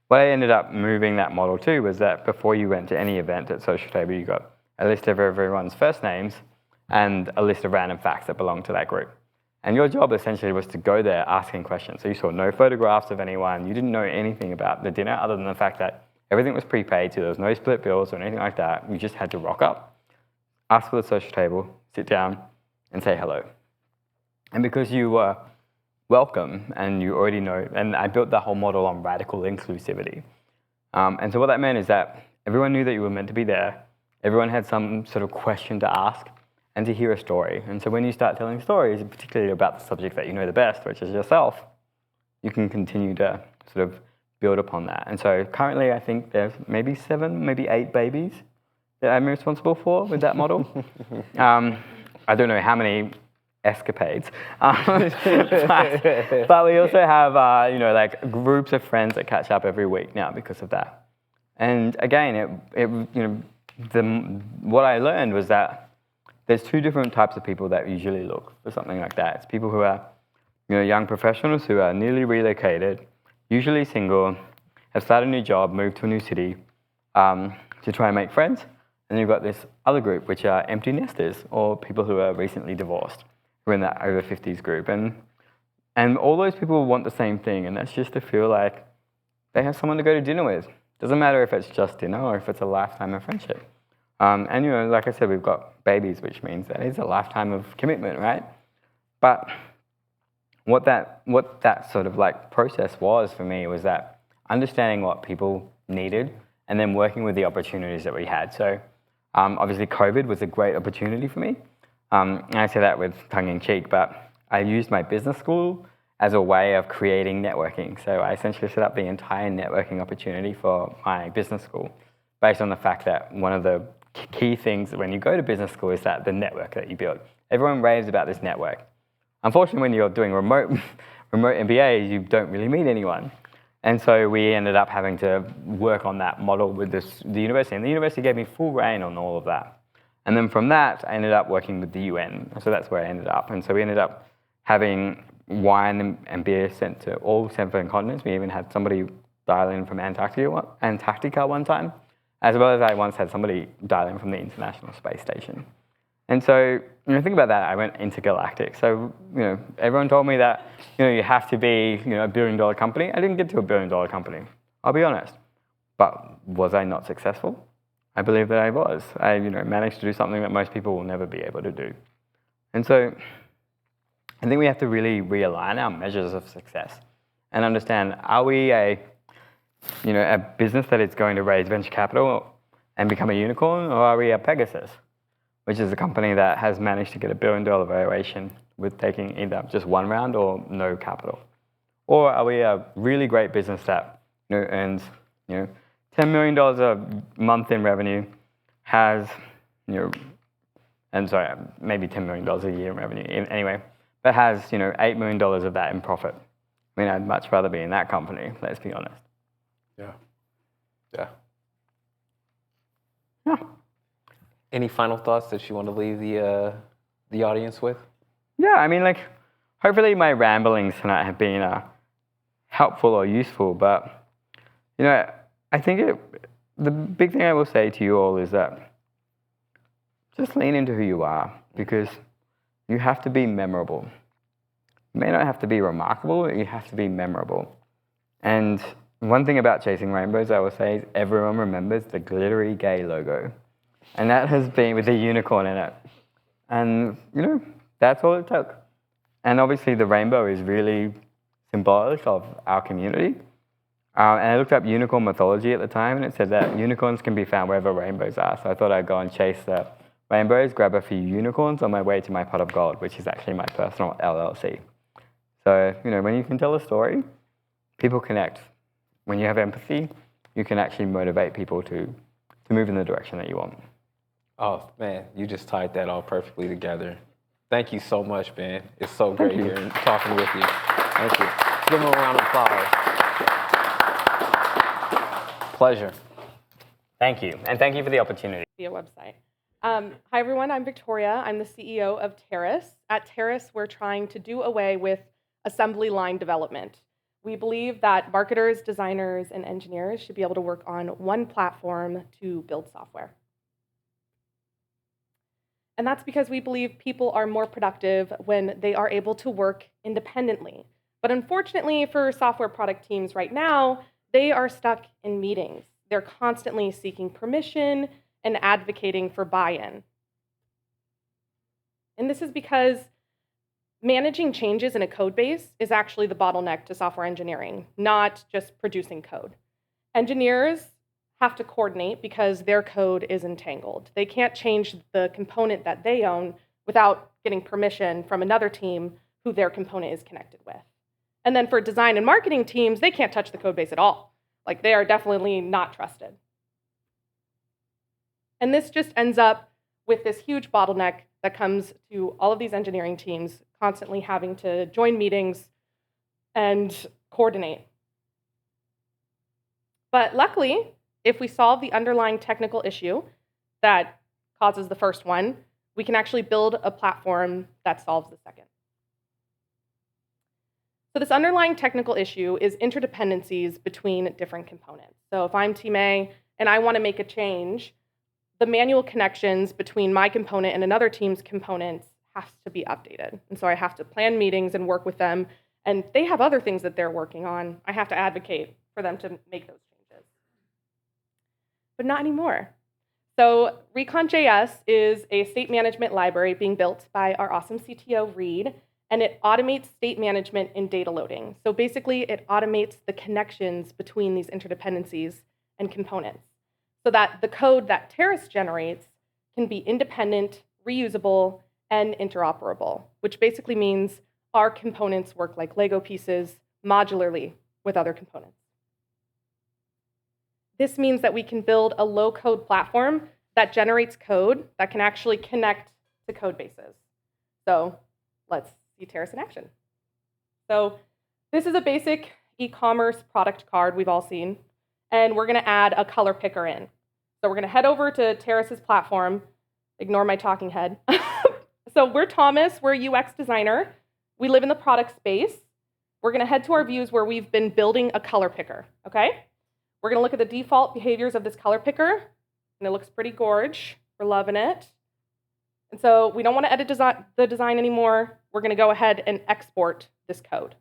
what I ended up moving that model to was that before you went to any event at Social Table, you got a list of everyone's first names and a list of random facts that belong to that group. And your job essentially was to go there asking questions. So you saw no photographs of anyone. You didn't know anything about the dinner other than the fact that everything was prepaid, so there was no split bills or anything like that. You just had to rock up, ask for the social table, sit down, and say hello. And because you were welcome and you already know, and I built that whole model on radical inclusivity. And so what that meant is that everyone knew that you were meant to be there. Everyone had some sort of question to ask and to hear a story. And so when you start telling stories, particularly about the subject that you know the best, which is yourself, you can continue to sort of build upon that. And so currently I think there's maybe 7, maybe 8 babies that I'm responsible for with that model. I don't know how many escapades. But we also have, like groups of friends that catch up every week now because of that. And again, what I learned was that there's 2 different types of people that usually look for something like that. It's people who are, young professionals who are newly relocated, usually single, have started a new job, moved to a new city to try and make friends. And you've got this other group, which are empty nesters or people who are recently divorced, who are in that over 50s group. And all those people want the same thing, and that's just to feel like they have someone to go to dinner with. Doesn't matter if it's just dinner or if it's a lifetime of friendship. And like I said, we've got babies, which means that it's a lifetime of commitment, right? But what that sort of like process was for me was that understanding what people needed and then working with the opportunities that we had. So obviously COVID was a great opportunity for me. And I say that with tongue in cheek, but I used my business school as a way of creating networking. So I essentially set up the entire networking opportunity for my business school based on the fact that one of the key things when you go to business school is that the network that you build. Everyone raves about this network. Unfortunately, when you're doing remote MBAs, you don't really meet anyone. And so we ended up having to work on that model with the university. And the university gave me full reign on all of that. And then from that, I ended up working with the UN. So that's where I ended up. And so we ended up having wine and beer sent to all 7 continents. We even had somebody dial in from Antarctica one time, as well as I once had somebody dial in from the International Space Station. And so, think about that, I went intergalactic. So, everyone told me that, you have to be, a $1 billion company. I didn't get to a $1 billion company, I'll be honest. But was I not successful? I believe that I was. I, managed to do something that most people will never be able to do. And so, I think we have to really realign our measures of success and understand, are we a business that is going to raise venture capital and become a unicorn, or are we a Pegasus, which is a company that has managed to get a $1 billion valuation with taking either just 1 round or no capital? Or are we a really great business that earns $10 million a month in revenue, has maybe $10 million a year in revenue anyway, but has $8 million of that in profit? I mean, I'd much rather be in that company, let's be honest. Yeah. Any final thoughts that you want to leave the audience with? Yeah, I mean, hopefully my ramblings tonight have been helpful or useful, but, I think the big thing I will say to you all is that just lean into who you are, because you have to be memorable. You may not have to be remarkable, but you have to be memorable. And one thing about Chasing Rainbows, I will say, is everyone remembers the glittery gay logo. And that has been with a unicorn in it. And, that's all it took. And obviously the rainbow is really symbolic of our community. And I looked up unicorn mythology at the time, and it said that unicorns can be found wherever rainbows are. So I thought I'd go and chase the rainbows, grab a few unicorns on my way to my pot of gold, which is actually my personal LLC. So, when you can tell a story, people connect. When you have empathy, you can actually motivate people to move in the direction that you want. Oh, man, you just tied that all perfectly together. Thank you so much, Ben. It's so great hearing talking with you. Thank you. Let's give him a round of applause. Pleasure. Thank you, and thank you for the opportunity. Via website. Hi, everyone. I'm Victoria. I'm the CEO of Terrace. At Terrace, we're trying to do away with assembly line development. We believe that marketers, designers, and engineers should be able to work on one platform to build software. And that's because we believe people are more productive when they are able to work independently. But unfortunately for software product teams right now, they are stuck in meetings. They're constantly seeking permission and advocating for buy-in. And this is because managing changes in a code base is actually the bottleneck to software engineering, not just producing code. Engineers have to coordinate because their code is entangled. They can't change the component that they own without getting permission from another team who their component is connected with. And then for design and marketing teams, they can't touch the code base at all. Like, they are definitely not trusted. And this just ends up with this huge bottleneck that comes to all of these engineering teams constantly having to join meetings and coordinate. But luckily, if we solve the underlying technical issue that causes the first one, we can actually build a platform that solves the second. So this underlying technical issue is interdependencies between different components. So if I'm Team A and I want to make a change, the manual connections between my component and another team's components has to be updated. And so I have to plan meetings and work with them, and they have other things that they're working on. I have to advocate for them to make those changes. But not anymore. So Recon.js is a state management library being built by our awesome CTO, Reed, and it automates state management and data loading. So basically, it automates the connections between these interdependencies and components so that the code that Terrace generates can be independent, reusable, and interoperable, which basically means our components work like Lego pieces modularly with other components. This means that we can build a low-code platform that generates code that can actually connect to code bases. So let's see Terrace in action. So this is a basic e-commerce product card we've all seen, and we're going to add a color picker in. So we're going to head over to Terrace's platform. Ignore my talking head. So we're Thomas. We're a UX designer. We live in the product space. We're going to head to our views where we've been building a color picker, okay? We're going to look at the default behaviors of this color picker, and it looks pretty gorge. We're loving it. And so we don't want to edit the design anymore. We're going to go ahead and export this code.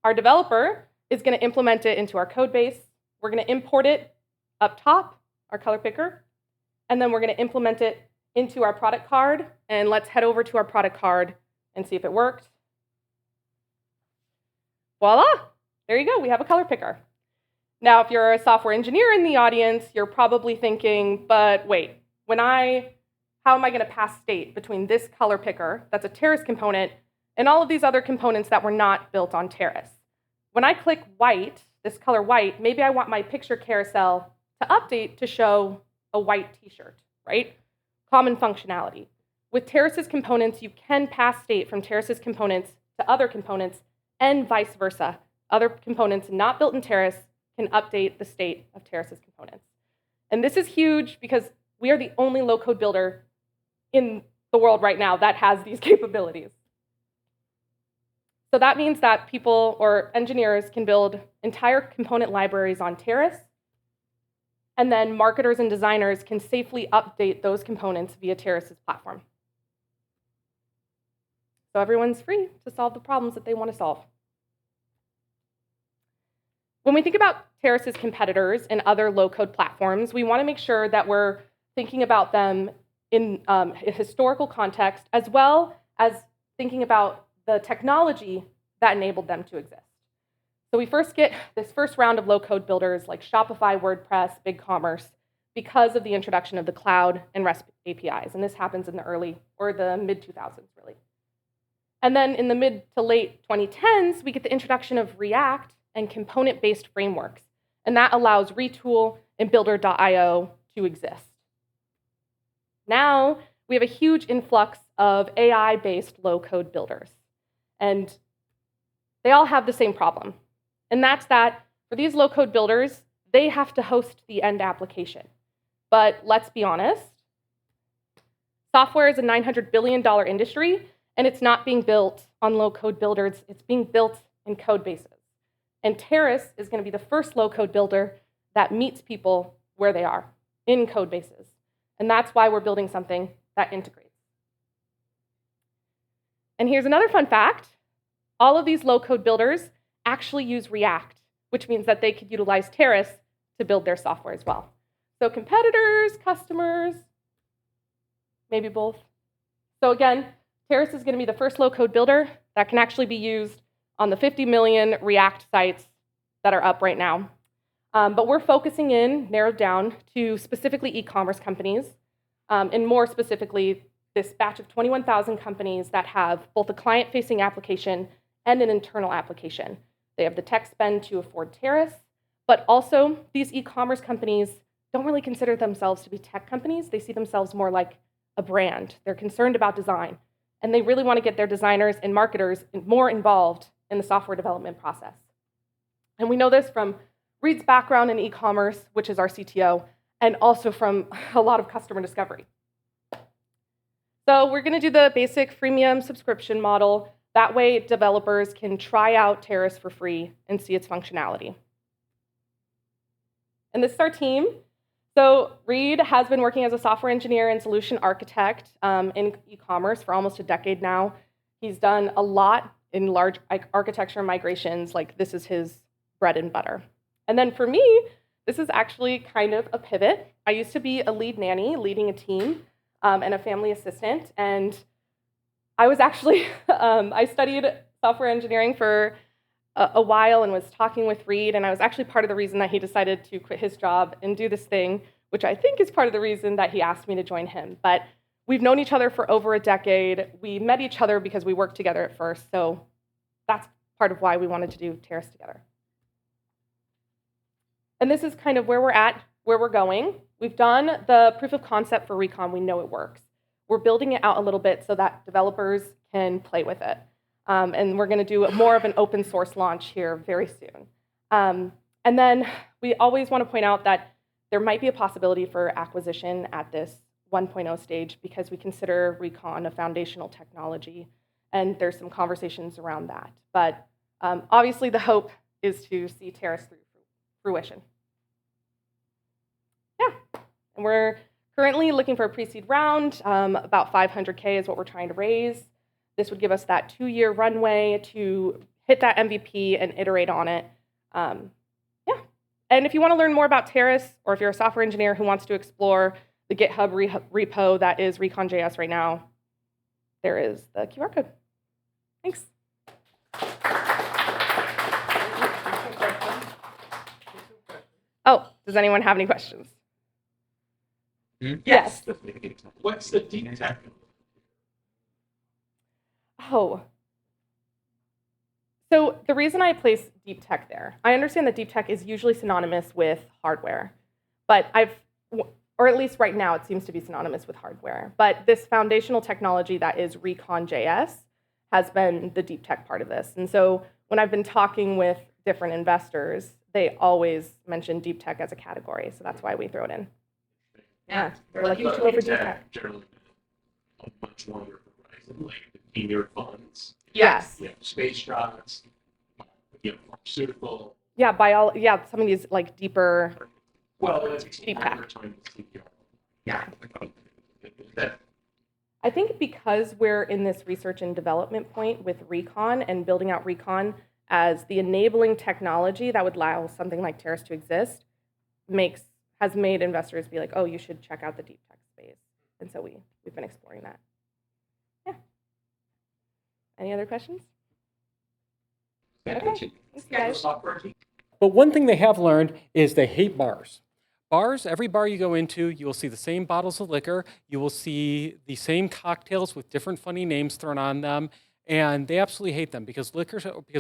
Our developer is going to implement it into our code base. We're going to import it up top, our color picker, and then we're going to implement it into our product card. And let's head over to our product card and see if it worked. Voila, there you go. We have a color picker. Now, if you're a software engineer in the audience, you're probably thinking, but wait, how am I going to pass state between this color picker, that's a Terrace component, and all of these other components that were not built on Terrace? When I click white, this color white, maybe I want my picture carousel to update to show a white t-shirt, right? Common functionality. With Terrace's components, you can pass state from Terrace's components to other components and vice versa. Other components not built in Terrace can update the state of Terrace's components. And this is huge because we are the only low-code builder in the world right now that has these capabilities. So that means that people or engineers can build entire component libraries on Terrace, and then marketers and designers can safely update those components via Terrace's platform. So everyone's free to solve the problems that they want to solve. When we think about Terrace's competitors and other low-code platforms, we want to make sure that we're thinking about them in a historical context, as well as thinking about the technology that enabled them to exist. So we first get this first round of low-code builders like Shopify, WordPress, BigCommerce, because of the introduction of the cloud and REST APIs. And this happens in the early or the mid-2000s, really. And then in the mid to late 2010s, we get the introduction of React and component-based frameworks. And that allows Retool and Builder.io to exist. Now we have a huge influx of AI-based low-code builders. And they all have the same problem. And that's that for these low-code builders, they have to host the end application. But let's be honest, software is a $900 billion industry, and it's not being built on low-code builders. It's being built in code bases. And Terrace is going to be the first low-code builder that meets people where they are, in code bases. And that's why we're building something that integrates. And here's another fun fact. All of these low-code builders actually use React, which means that they could utilize Terrace to build their software as well. So competitors, customers, maybe both. So again, Terrace is going to be the first low-code builder that can actually be used on the 50 million React sites that are up right now. But we're focusing in, narrowed down, to specifically e-commerce companies, and more specifically, this batch of 21,000 companies that have both a client-facing application and an internal application. They have the tech spend to afford Terrace, but also these e-commerce companies don't really consider themselves to be tech companies. They see themselves more like a brand. They're concerned about design, and they really want to get their designers and marketers more involved in the software development process. And we know this from Reed's background in e-commerce, which is our CTO, and also from a lot of customer discovery. So we're going to do the basic freemium subscription model. That way, developers can try out Terrace for free and see its functionality. And this is our team. So Reed has been working as a software engineer and solution architect in e-commerce for almost a decade now. He's done a lot in large architecture migrations, like this is his bread and butter. And then for me, this is actually kind of a pivot. I used to be a lead nanny, leading a team, and a family assistant. And I was actually, I studied software engineering for a while and was talking with Reed. And I was actually part of the reason that he decided to quit his job and do this thing, which I think is part of the reason that he asked me to join him. But we've known each other for over a decade. We met each other because we worked together at first. So that's part of why we wanted to do Terrace together. And this is kind of where we're at, where we're going. We've done the proof of concept for Recon. We know it works. We're building it out a little bit so that developers can play with it. And we're going to do more of an open source launch here very soon. And then we always want to point out that there might be a possibility for acquisition at this 1.0 stage because we consider Recon a foundational technology. And there's some conversations around that. But obviously, the hope is to see Terrace through fruition. Yeah, and we're currently looking for a pre-seed round. About 500K is what we're trying to raise. This would give us that 2-year runway to hit that MVP and iterate on it. Yeah, and if you want to learn more about Terrace, or if you're a software engineer who wants to explore the GitHub repo that is Recon.js right now, there is the QR code. Thanks. Oh, does anyone have any questions? Yes. What's the deep tech? Oh. So the reason I place deep tech there, I understand that deep tech is usually synonymous with hardware, but or at least right now it seems to be synonymous with hardware. But this foundational technology that is Recon.js has been the deep tech part of this. And so when I've been talking with different investors, they always mention deep tech as a category. So that's why we throw it in. Yeah, they're like, you should go for deep tech. Generally, a much longer horizon, like the senior funds. Yes. You know, space shots, you know, pharmaceutical. Yeah, some of these like deeper. Well, it's deep tech. time to see, Yeah. that. I think because we're in this research and development point with Recon and building out Recon as the enabling technology that would allow something like Terrace to exist, has made investors be like, oh, you should check out the deep tech space. And so we've been exploring that. Yeah. Any other questions? Okay. Thanks, guys. But one thing they have learned is they hate bars. Bars, every bar you go into, you will see the same bottles of liquor. You will see the same cocktails with different funny names thrown on them. And they absolutely hate them because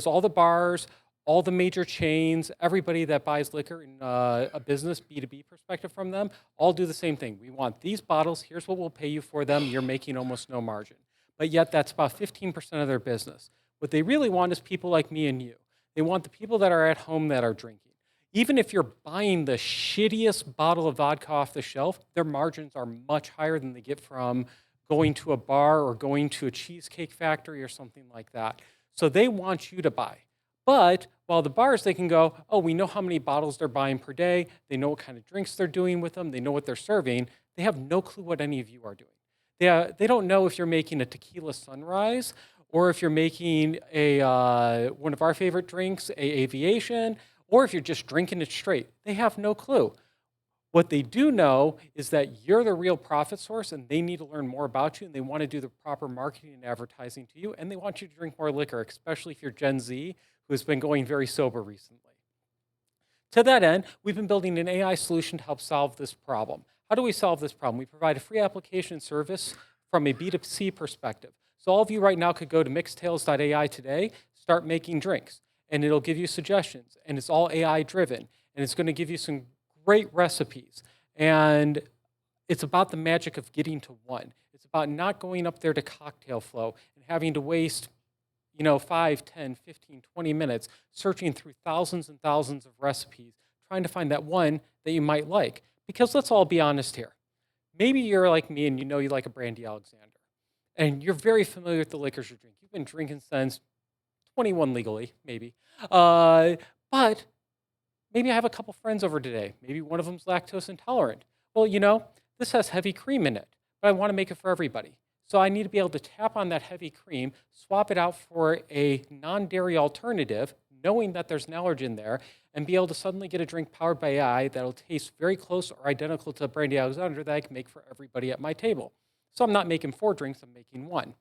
all the bars, all the major chains, everybody that buys liquor in a business, B2B perspective from them, all do the same thing. We want these bottles, here's what we'll pay you for them, you're making almost no margin. But yet that's about 15% of their business. What they really want is people like me and you. They want the people that are at home that are drinking. Even if you're buying the shittiest bottle of vodka off the shelf, their margins are much higher than they get from going to a bar or going to a cheesecake factory or something like that. So they want you to buy. But while the bars, they can go, oh, we know how many bottles they're buying per day. They know what kind of drinks they're doing with them. They know what they're serving. They have no clue what any of you are doing. They don't know if you're making a tequila sunrise or if you're making one of our favorite drinks, a aviation, or if you're just drinking it straight. They have no clue. What they do know is that you're the real profit source and they need to learn more about you and they want to do the proper marketing and advertising to you and they want you to drink more liquor, especially if you're Gen Z who has been going very sober recently. To that end, we've been building an AI solution to help solve this problem. How do we solve this problem? We provide a free application and service from a B2C perspective. So all of you right now could go to mixtails.ai today, start making drinks, and it'll give you suggestions, and it's all AI driven, and it's going to give you some great recipes. And it's about the magic of getting to one. It's about not going up there to cocktail flow and having to waste 5, 10, 15, 20 minutes searching through thousands and thousands of recipes, trying to find that one that you might like. Because let's all be honest here. Maybe you're like me and you know you like a Brandy Alexander. And you're very familiar with the liquors you drink. You've been drinking since 21 legally, maybe. But maybe I have a couple friends over today. Maybe one of them's lactose intolerant. Well, this has heavy cream in it, but I want to make it for everybody. So I need to be able to tap on that heavy cream, swap it out for a non-dairy alternative, knowing that there's an allergen there, and be able to suddenly get a drink powered by AI that'll taste very close or identical to Brandy Alexander that I can make for everybody at my table. So I'm not making 4 drinks, I'm making 1.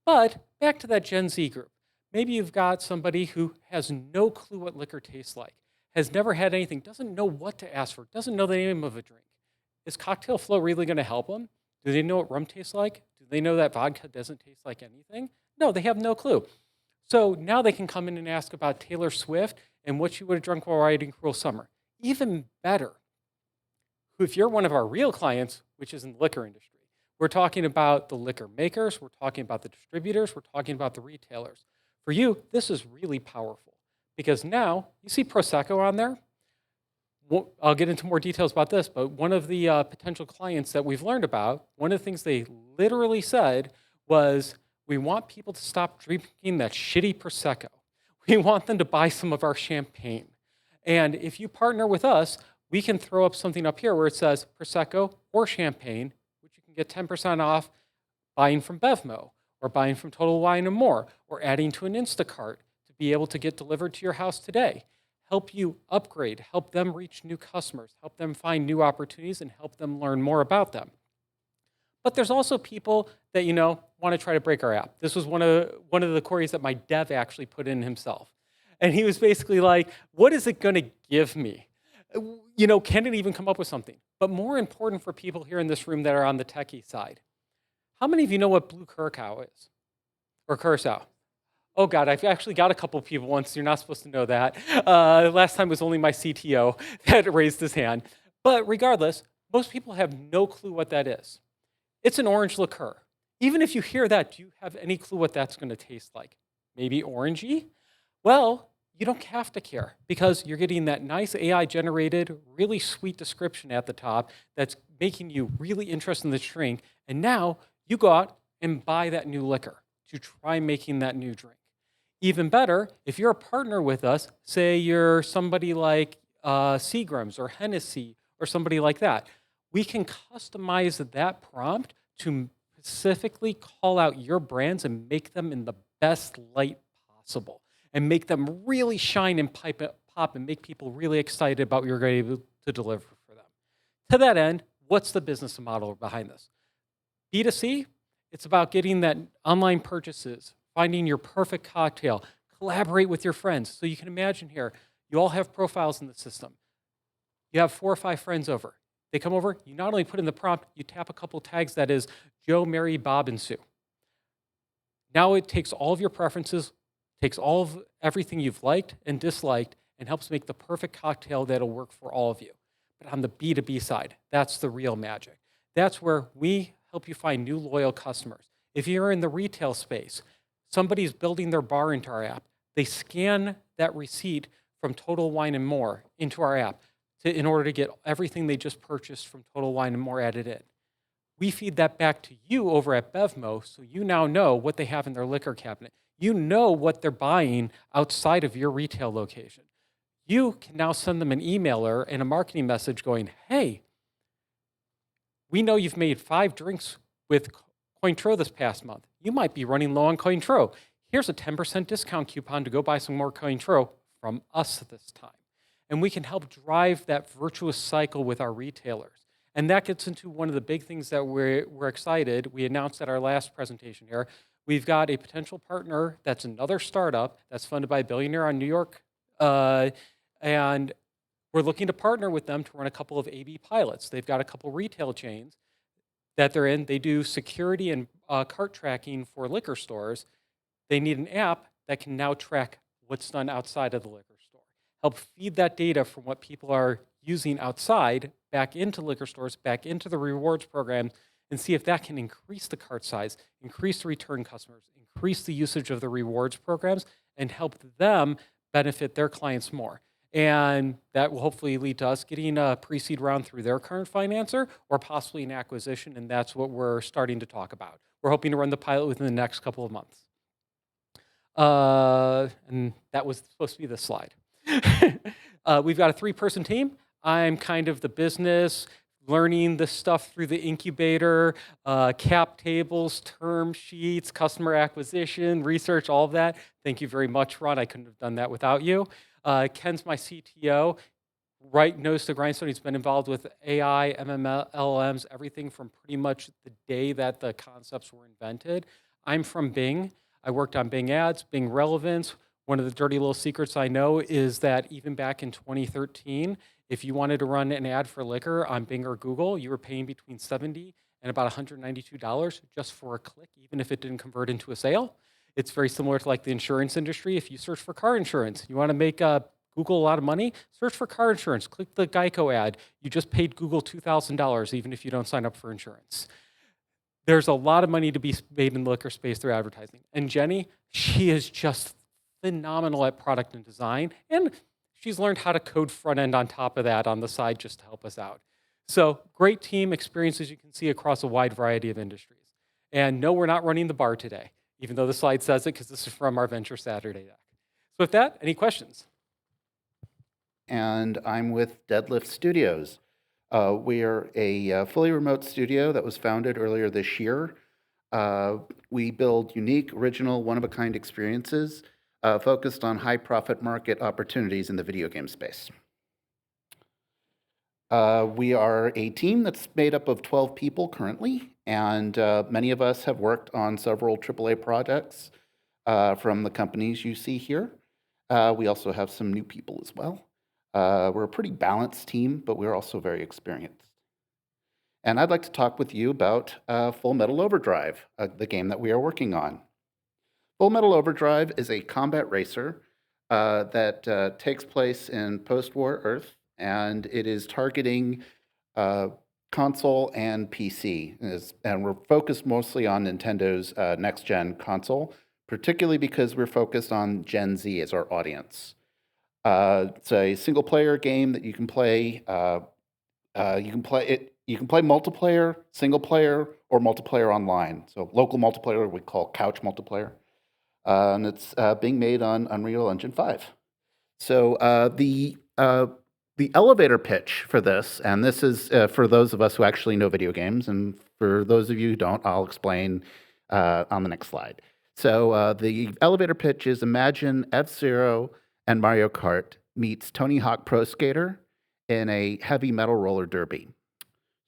But back to that Gen Z group. Maybe you've got somebody who has no clue what liquor tastes like, has never had anything, doesn't know what to ask for, doesn't know the name of a drink. Is cocktail flow really going to help them? Do they know what rum tastes like? Do they know that vodka doesn't taste like anything? No, they have no clue. So now they can come in and ask about Taylor Swift and what she would have drunk while riding Cruel Summer. Even better, if you're one of our real clients, which is in the liquor industry, we're talking about the liquor makers, we're talking about the distributors, we're talking about the retailers. For you, this is really powerful because now you see Prosecco on there. I'll get into more details about this, but one of the potential clients that we've learned about, one of the things they literally said was, we want people to stop drinking that shitty Prosecco. We want them to buy some of our champagne. And if you partner with us, we can throw up something up here where it says Prosecco or champagne, which you can get 10% off buying from Bevmo or buying from Total Wine & More or adding to an Instacart to be able to get delivered to your house today. Help you upgrade, help them reach new customers, help them find new opportunities, and help them learn more about them. But there's also people that, want to try to break our app. This was one of the queries that my dev actually put in himself. And he was basically like, what is it going to give me? Can it even come up with something? But more important for people here in this room that are on the techie side, how many of you know what blue curacao is? Or curacao? Oh God, I've actually got a couple people once. You're not supposed to know that. Last time was only my CTO that raised his hand. But regardless, most people have no clue what that is. It's an orange liqueur. Even if you hear that, do you have any clue what that's going to taste like? Maybe orangey? Well, you don't have to care because you're getting that nice AI-generated, really sweet description at the top that's making you really interested in the drink. And now you go out and buy that new liquor to try making that new drink. Even better, if you're a partner with us, say you're somebody like Seagram's or Hennessy or somebody like that, we can customize that prompt to specifically call out your brands and make them in the best light possible and make them really shine and pop and make people really excited about what you're able to deliver for them. To that end, what's the business model behind this? B2C, it's about getting that online purchases, finding your perfect cocktail, collaborate with your friends. So you can imagine here, you all have profiles in the system. You have 4 or 5 friends over. They come over, you not only put in the prompt, you tap a couple tags that is Joe, Mary, Bob, and Sue. Now it takes all of your preferences, takes everything you've liked and disliked and helps make the perfect cocktail that'll work for all of you. But on the B2B side, that's the real magic. That's where we help you find new loyal customers. If you're in the retail space, somebody's building their bar into our app. They scan that receipt from Total Wine & More into our app in order to get everything they just purchased from Total Wine & More added in. We feed that back to you over at Bevmo, so you now know what they have in their liquor cabinet. You know what they're buying outside of your retail location. You can now send them an emailer and a marketing message going, hey, we know you've made 5 drinks with Cointreau this past month. You might be running low on Cointreau. Here's a 10% discount coupon to go buy some more Cointreau from us this time. And we can help drive that virtuous cycle with our retailers. And that gets into one of the big things that we're excited. We announced at our last presentation here. We've got a potential partner that's another startup that's funded by a billionaire on New York. And we're looking to partner with them to run a couple of A/B pilots. They've got a couple retail chains that they're in. They do security and cart tracking for liquor stores. They need an app that can now track what's done outside of the liquor store. Help feed that data from what people are using outside back into liquor stores, back into the rewards program, and see if that can increase the cart size, increase the return customers, increase the usage of the rewards programs, and help them benefit their clients more. And that will hopefully lead to us getting a pre-seed round through their current financer or possibly an acquisition, and that's what we're starting to talk about. We're hoping to run the pilot within the next couple of months. And that was supposed to be this slide. We've got a 3-person team. I'm kind of the business, learning this stuff through the incubator, cap tables, term sheets, customer acquisition, research, all of that. Thank you very much, Ron. I couldn't have done that without you. Ken's my CTO, right nose to grindstone. He's been involved with AI, MML, LLMs, everything from pretty much the day that the concepts were invented. I'm from Bing. I worked on Bing Ads, Bing Relevance. One of the dirty little secrets I know is that even back in 2013, if you wanted to run an ad for liquor on Bing or Google, you were paying between $70 and about $192 just for a click, even if it didn't convert into a sale. It's very similar to like the insurance industry. If you search for car insurance, you want to make Google a lot of money, search for car insurance, click the Geico ad. You just paid Google $2,000, even if you don't sign up for insurance. There's a lot of money to be made in the liquor space through advertising. And Jenny, she is just phenomenal at product and design. And she's learned how to code front end on top of that on the side just to help us out. So great team experience, as you can see, across a wide variety of industries. And no, we're not running the bar today, even though the slide says it, because this is from our Venture Saturday deck. So with that, any questions? And I'm with Deadlift Studios. We are a fully remote studio that was founded earlier this year. We build unique, original, one-of-a-kind experiences focused on high-profit market opportunities in the video game space. We are a team that's made up of 12 people currently, and many of us have worked on several AAA projects from the companies you see here. We also have some new people as well. We're a pretty balanced team, but we're also very experienced. And I'd like to talk with you about Full Metal Overdrive, the game that we are working on. Full Metal Overdrive is a combat racer that takes place in post-war Earth, and it is targeting console and PC. And we're focused mostly on Nintendo's next-gen console, particularly because we're focused on Gen Z as our audience. It's a single-player game that you can play. You can play multiplayer, single-player, or multiplayer online. So local multiplayer we call couch multiplayer, and it's being made on Unreal Engine 5. So the elevator pitch for this, and this is for those of us who actually know video games, and for those of you who don't, I'll explain on the next slide. So the elevator pitch is: imagine F-Zero and Mario Kart meets Tony Hawk Pro Skater in a heavy metal roller derby.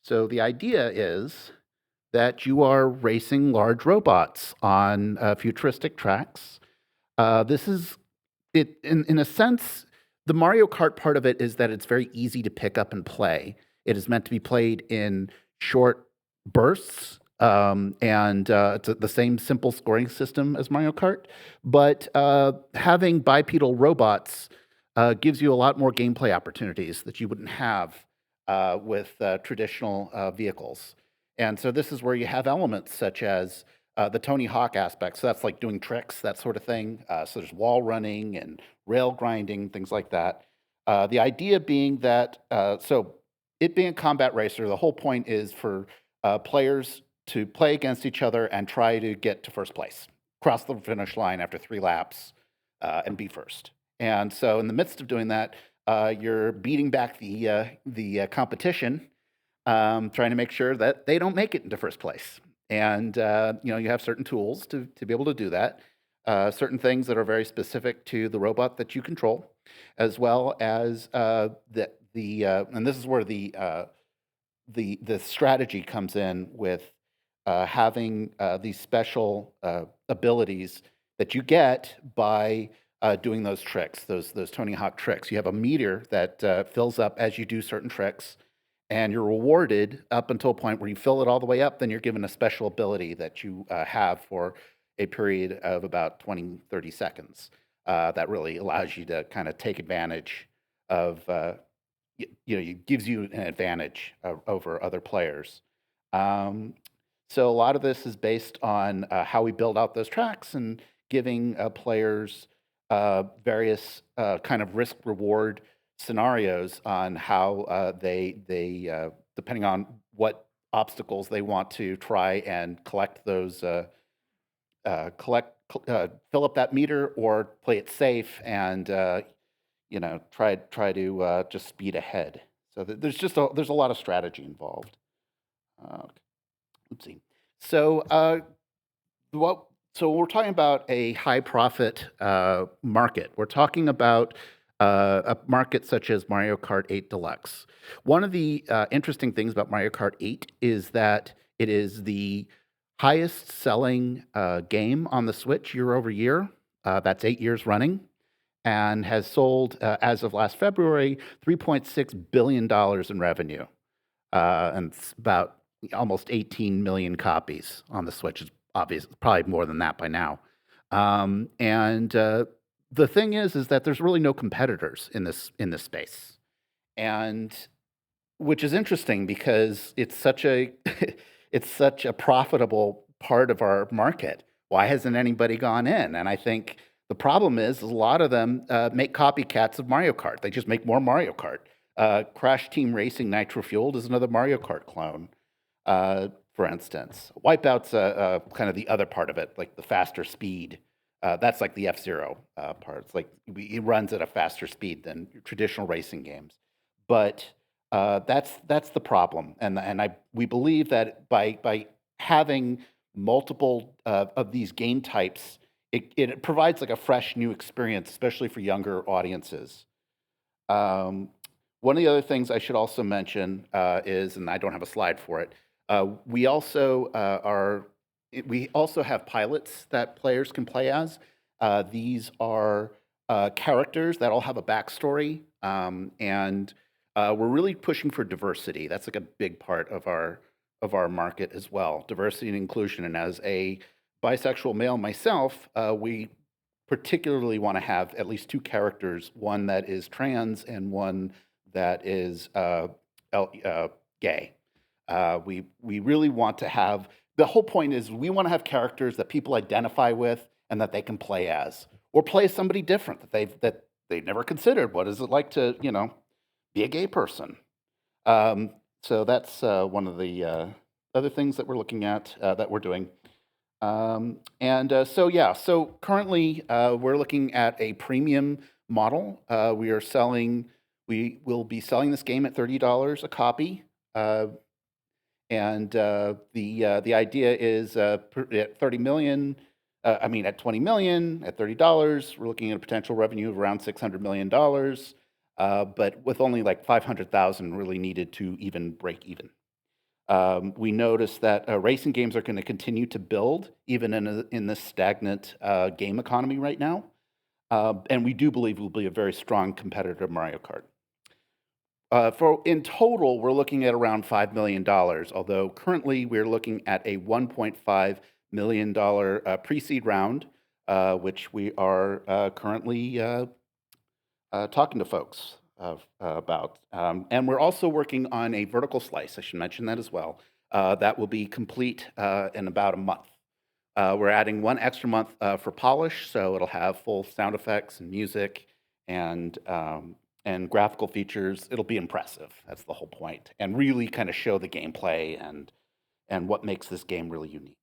So the idea is that you are racing large robots on futuristic tracks. This is, in a sense, the Mario Kart part of it is that it's very easy to pick up and play. It is meant to be played in short bursts It's the same simple scoring system as Mario Kart, but having bipedal robots gives you a lot more gameplay opportunities that you wouldn't have with traditional vehicles. And so this is where you have elements such as the Tony Hawk aspect. So that's like doing tricks, that sort of thing. So there's wall running and rail grinding, things like that. The idea being that, so it being a combat racer, the whole point is for players to play against each other and try to get to first place, cross the finish line after 3 laps, and be first. And so in the midst of doing that, you're beating back the competition, trying to make sure that they don't make it into first place. And you have certain tools to be able to do that. Certain things that are very specific to the robot that you control, as well as and this is where the strategy comes in with having these special abilities that you get by doing those tricks, those Tony Hawk tricks. You have a meter that fills up as you do certain tricks, and you're rewarded up until a point where you fill it all the way up. Then you're given a special ability that you have for a period of about 20, 30 seconds. That really allows you to kind of take advantage of, it gives you an advantage over other players. So a lot of this is based on how we build out those tracks and giving players various kind of risk reward scenarios on how they depending on what obstacles they want to try and collect those fill up that meter or play it safe and try to just speed ahead. So there's a lot of strategy involved. Oopsie. So we're talking about a high profit market. We're talking about a market such as Mario Kart 8 Deluxe. One of the interesting things about Mario Kart 8 is that it is the highest selling game on the Switch year over year. That's 8 years running, and has sold, as of last February, $3.6 billion in revenue. And it's about almost 18 million copies on the Switch. It's obvious, probably more than that by now. The thing is that there's really no competitors in this space, and which is interesting because it's such a it's such a profitable part of our market. Why hasn't anybody gone in? And I think the problem is a lot of them make copycats of Mario Kart. They just make more Mario Kart. Crash Team Racing Nitro Fueled is another Mario Kart clone, for instance. Wipeout's kind of the other part of it, like the faster speed. That's like the F-Zero part. It's like it runs at a faster speed than traditional racing games. But that's the problem, and we believe that by having multiple of these game types, it provides like a fresh new experience, especially for younger audiences. One of the other things I should also mention is, and I don't have a slide for it, we also have pilots that players can play as. These are characters that all have a backstory, and we're really pushing for diversity. That's like a big part of our market as well, diversity and inclusion. And as a bisexual male myself, we particularly want to have at least 2 characters, one that is trans and one that is gay. We really want to have, the whole point is we want to have characters that people identify with and that they can play as, or play as somebody different that they've never considered. What is it like to, be a gay person? So that's one of the other things that we're looking at, that we're doing. So currently we're looking at a premium model. We will be selling this game at $30 a copy. The idea is at 30 million, at 20 million, at $30, we're looking at a potential revenue of around $600 million, but with only like 500,000 really needed to even break even. We noticed that racing games are going to continue to build even in this stagnant game economy right now. And we do believe we'll be a very strong competitor to Mario Kart. In total, we're looking at around $5 million, although currently we're looking at a $1.5 million pre-seed round, which we are currently talking to folks about. And we're also working on a vertical slice. I should mention that as well. That will be complete in about a month. We're adding one extra month for polish, so it'll have full sound effects and music and graphical features. It'll be impressive. That's the whole point, and really kind of show the gameplay and what makes this game really unique.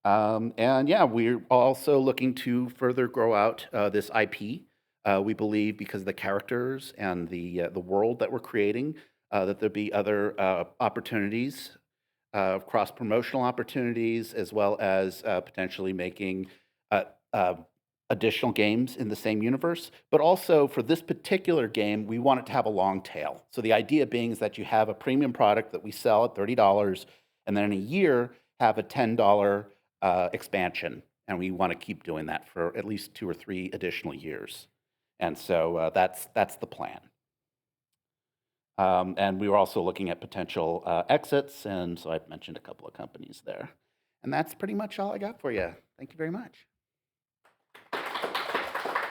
And yeah, we're also looking to further grow out this IP. We believe because of the characters and the world that we're creating, that there'll be other opportunities, cross-promotional opportunities, as well as potentially making additional games in the same universe. But also for this particular game, we want it to have a long tail. So the idea being is that you have a premium product that we sell at $30, and then in a year have a $10 expansion. And we want to keep doing that for at least 2 or 3 additional years. And so that's the plan. And we were also looking at potential exits, and so I've mentioned a couple of companies there. And that's pretty much all I got for you. Thank you very much.